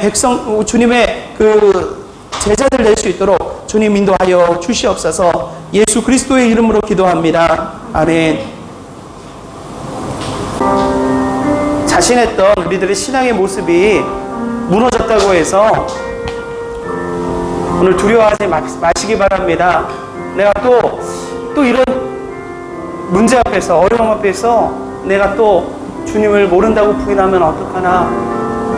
그 제자들 될 수 있도록 주님 인도하여 주시옵소서. 예수 그리스도의 이름으로 기도합니다. 아멘. 자신했던 우리들의 신앙의 모습이 무너졌다고 해서 오늘 두려워하지 마시기 바랍니다. 내가 또 이런 문제 앞에서, 어려움 앞에서 내가 또 주님을 모른다고 부인하면 어떡하나,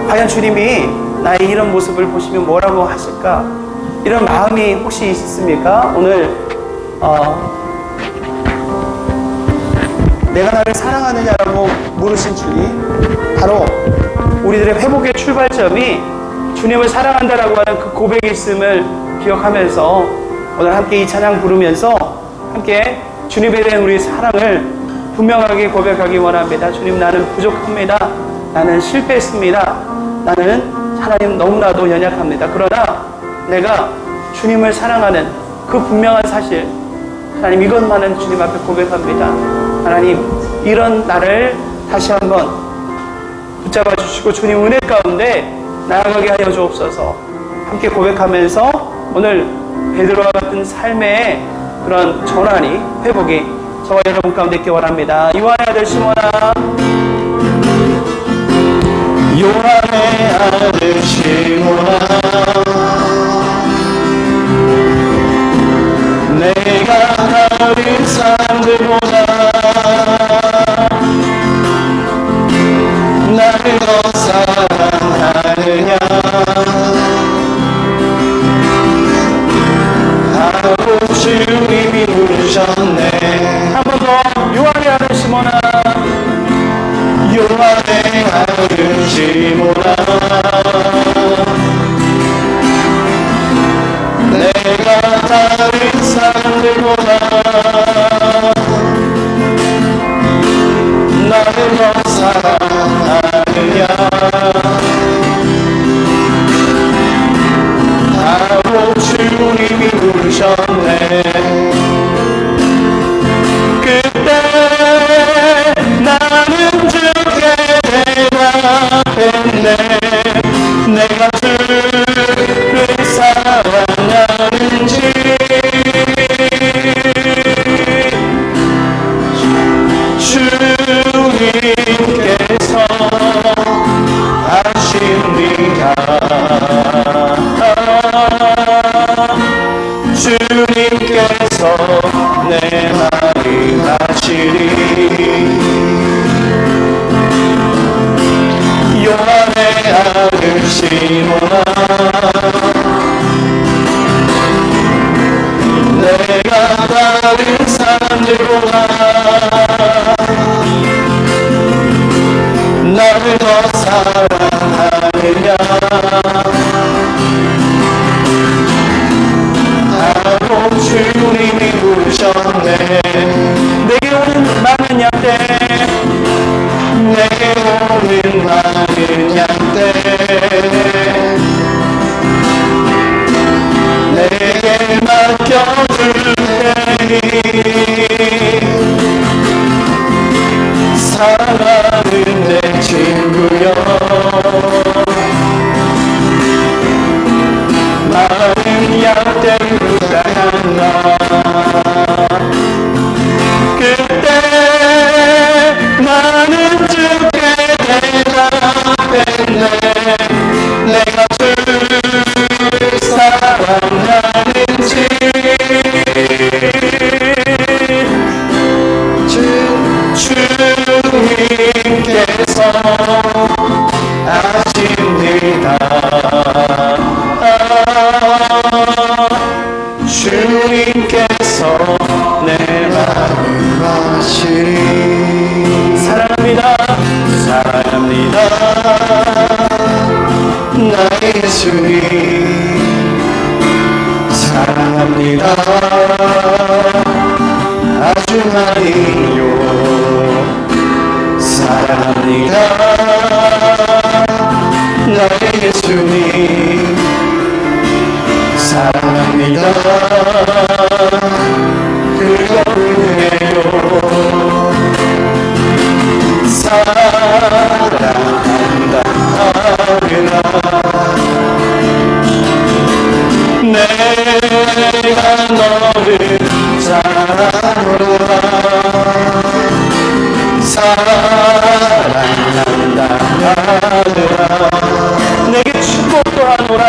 과연 주님이 나의 이런 모습을 보시면 뭐라고 하실까, 이런 마음이 혹시 있습니까? 오늘 내가 나를 사랑하느냐라고 물으신 주님, 바로 우리들의 회복의 출발점이 주님을 사랑한다라고 하는 그 고백이 있음을 기억하면서 오늘 함께 이 찬양 부르면서 함께 주님에 대한 우리 사랑을 분명하게 고백하기 원합니다. 주님, 나는 부족합니다. 나는 실패했습니다. 나는 하나님 너무나도 연약합니다. 그러나 내가 주님을 사랑하는 그 분명한 사실, 하나님 이것만은 주님 앞에 고백합니다. 하나님, 이런 나를 다시 한번 붙잡아 주시고 주님 은혜 가운데 나아가게 하여 주옵소서. 함께 고백하면서 오늘 베드로와 같은 삶의 그런 전환이, 회복이 저와 여러분 가운데 있기 원합니다. 요한의 아들 시몬아, 요한의 아들 시몬아, 내가 다른 사람들보다 나를 더 사랑하느냐 하고 주님이 부르셨네. 한 번 더. 요한의 아들 시몬아, 요한의 아들 시몬아, 내가 다른 사람들보다 나를 더 사랑하느냐 하고 주님이 부르셨네. 그때 나는 주께 대답했네. 내가 주를 사랑하는지 주님께서 아십니다. 주님께서 내 말이 하시리. 요한 내가 다른 사람들보다 나를 더 사랑하느냐 하고 주님이 부르셨네. 내게 오는 많은 양떼, 내게 오는 많은 양떼, 내게 맡겨줄 테니 사랑하는 내 친구여, 많은 양떼를 따라 그때 나는 주께 대답했네. 내가 주를 사랑하는지 주님께서 아십니다. 주님께서 내 마음을 아시니 사랑합니다. 사랑합니다. 나의 예수님 사랑합니다. 아주 많이요 사랑합니다. 나의 예수님 사랑합니다. 그거예요. 사랑한다 하느라 내가 너를 사랑하노라. 사랑한다 하느라 내게 축복도 하노라.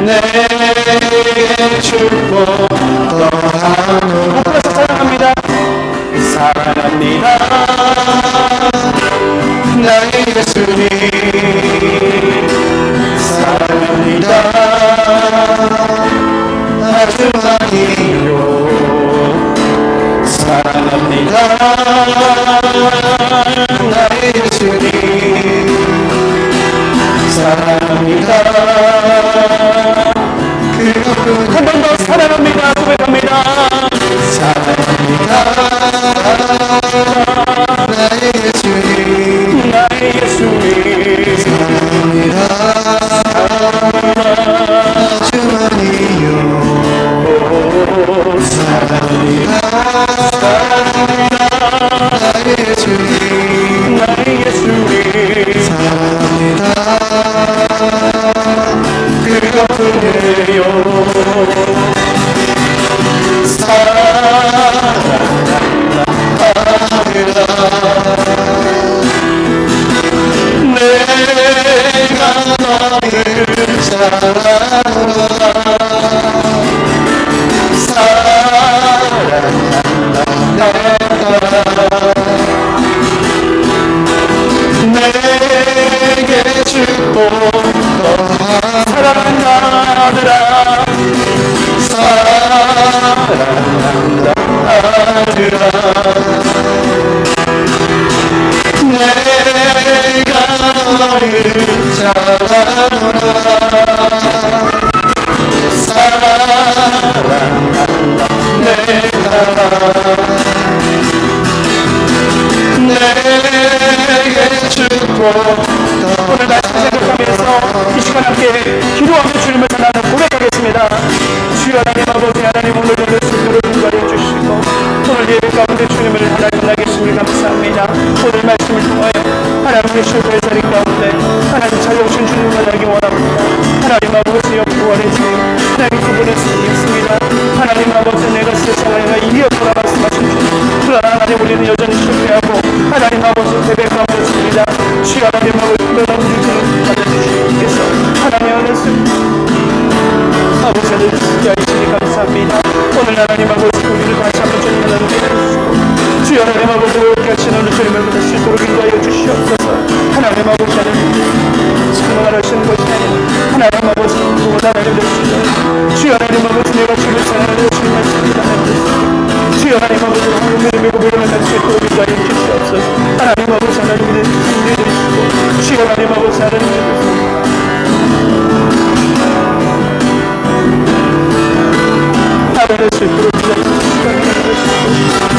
내게 축복도 하노라. 그래서 사랑합니다. 사랑합니다. 나의 예수님 사랑합니다. 아주 많이요 사랑합니다. 나의 예수님 사랑합니다. 한 번 더 사랑합니다. 고백합니다. 사랑합니다. 나의 예수님 나의 예수님 사랑합니다. 아주 많이요 사랑합니다. 나의 예수님 나의 예수님 사랑합니다. 그것뿐이에요. 사랑합니다. 내가 너를 사랑하노라. 사랑한다 내게 축복도 사랑한다 하느라 사랑한다 하느라 내가 너를 사랑하노라. 사랑한다 내게 축복. 오늘 말씀 생각하면서 이 시간 함께 기도하며 주님을 전하는 고백하겠습니다. 주여 하나님 아버지 하나님 오늘 오늘 수고를 공부하여 주시고 오늘 예배 가운데 주님을 하나님 만나게 주시니 감사합니다. 오늘 말씀을 통하여 하나님의 실패의 자리 가운데 하나님 찾아오신 주님을 만나기 원합니다. 하나님 아버지여 부활의 주님 하나님 그분을 믿습니다. 하나님 아버지 내가 세상을 내가 이겼구나 말씀하신 주님 그러나 하나님 우리는 여전히 실패하고 하나님 아버지 예배 가운데 있습니다. 주여 하나님 아버지 특별한 우리를 받아주시옵소서. 하나님 아버지 하늘 주시니 감사합니다. 오늘 하나님 아버지 우리를 다시 한번 주님 만나게 해주시고 주여 하나님 아버지 이렇게 하시는 오늘 주님을 만날 수 있도록 인도하여 주시옵소서. 하나님 아버지 하나님 성령을 하시는 것이 아니라 하나님 아버지 보다 나를 내주시옵소서. 주여 하나님 아버지 내가 주를 사랑하여 주님 말씀입니다.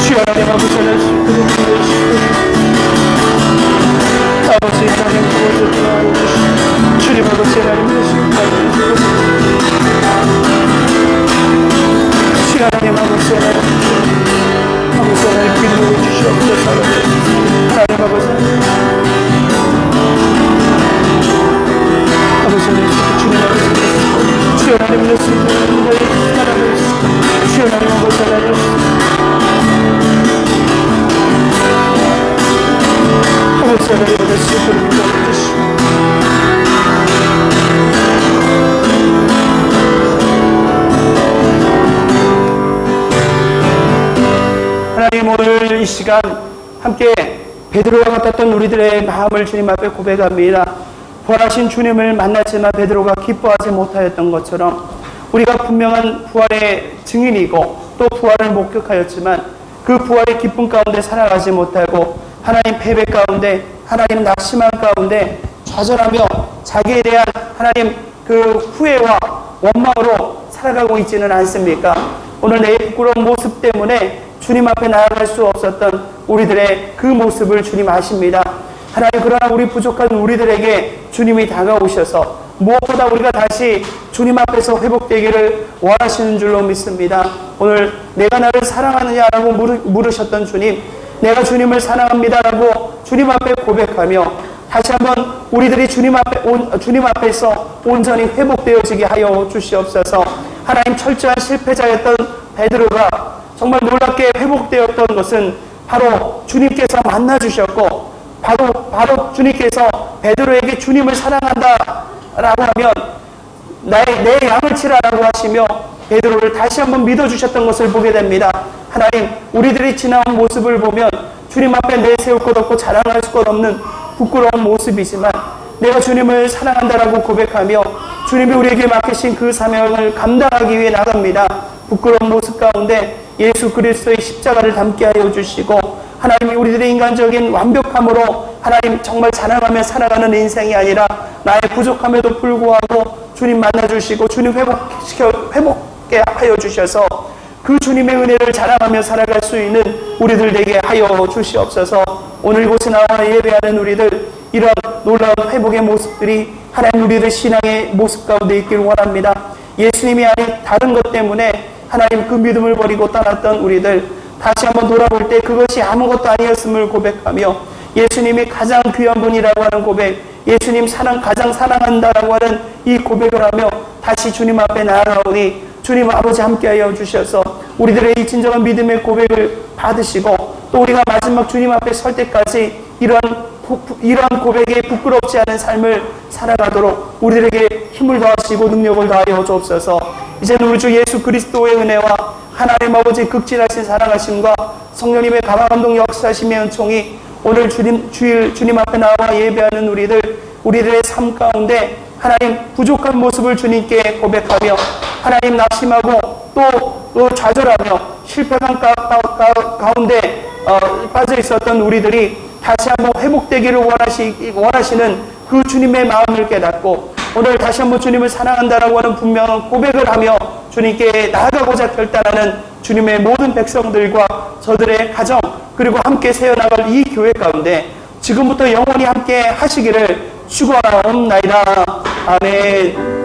주여 하나님 아버지 날 수 있도록 도와주시고 아버지 하나님 구원을 도와주시고 주님 아버지 하나님 예수님 도와주시고 주여 하나님 아버지 하나님 아버지 하나님 기도해 주시옵소서 하나님 아버지 아버지 하나님 주님 아버지 주여 하나님 예수님 사랑을 주여 하나님 아버지 하나님 아버지 하나님 예수님 도와주시고 하나님 오늘 이 시간 함께 베드로와 같았던 우리들의 마음을 주님 앞에 고백합니다. 부활하신 주님을 만났지만 베드로가 기뻐하지 못하였던 것처럼 우리가 분명한 부활의 증인이고 또 부활을 목격하였지만 그 부활의 기쁨 가운데 살아가지 못하고 하나님 패배 가운데 하나님 낙심한 가운데 좌절하며 자기에 대한 하나님 그 후회와 원망으로 살아가고 있지는 않습니까? 오늘 내 부끄러운 모습 때문에 주님 앞에 나아갈 수 없었던 우리들의 그 모습을 주님 아십니다. 하나님 그러나 우리 부족한 우리들에게 주님이 다가오셔서 무엇보다 우리가 다시 주님 앞에서 회복되기를 원하시는 줄로 믿습니다. 오늘 내가 나를 사랑하느냐라고 물으셨던 주님, 내가 주님을 사랑합니다라고 주님 앞에 고백하며 다시 한번 우리들이 주님 앞에서 온전히 회복되어지게 하여 주시옵소서. 하나님 철저한 실패자였던 베드로가 정말 놀랍게 회복되었던 것은 바로 주님께서 만나주셨고 바로 주님께서 베드로에게 주님을 사랑한다라고 하면 내 양을 치라라고 하시며 베드로를 다시 한번 믿어주셨던 것을 보게 됩니다. 하나님 우리들이 지나온 모습을 보면 주님 앞에 내세울 것 없고 자랑할 것 없는 부끄러운 모습이지만 내가 주님을 사랑한다라고 고백하며 주님이 우리에게 맡기신 그 사명을 감당하기 위해 나갑니다. 부끄러운 모습 가운데 예수 그리스도의 십자가를 담게 하여 주시고 하나님이 우리들의 인간적인 완벽함으로 하나님 정말 자랑하며 살아가는 인생이 아니라 나의 부족함에도 불구하고 주님 만나주시고 주님 회복게 하여 주셔서 그 주님의 은혜를 자랑하며 살아갈 수 있는 우리들 되게 하여 주시옵소서. 오늘 이곳에 나와 예배하는 우리들 이런 놀라운 회복의 모습들이 하나님 우리들의 신앙의 모습 가운데 있기를 원합니다. 예수님이 아닌 다른 것 때문에 하나님 그 믿음을 버리고 떠났던 우리들 다시 한번 돌아볼 때 그것이 아무것도 아니었음을 고백하며 예수님이 가장 귀한 분이라고 하는 고백, 예수님 가장 사랑한다라고 하는 이 고백을 하며 다시 주님 앞에 나아가오니 주님 아버지 함께하여 주셔서 우리들의 이 진정한 믿음의 고백을 받으시고 또 우리가 마지막 주님 앞에 설 때까지 이러한 고백에 부끄럽지 않은 삶을 살아가도록 우리들에게 힘을 더하시고 능력을 더하여 주옵소서. 이제는 우리 주 예수 그리스도의 은혜와 하나님 아버지 극진하신 사랑하심과 성령님의 감화감동 역사하심의 은총이 오늘 주님 앞에 나와 예배하는 우리들의 삶 가운데 하나님 부족한 모습을 주님께 고백하며 하나님 낙심하고 또 좌절하며 실패감 가운데 빠져 있었던 우리들이 다시 한번 회복되기를 원하시는 그 주님의 마음을 깨닫고 오늘 다시 한번 주님을 사랑한다라고 하는 분명한 고백을 하며 주님께 나아가고자 결단하는 주님의 모든 백성들과 저들의 가정 그리고 함께 세워나갈 이 교회 가운데 지금부터 영원히 함께 하시기를 축원하옵나이다. 아멘.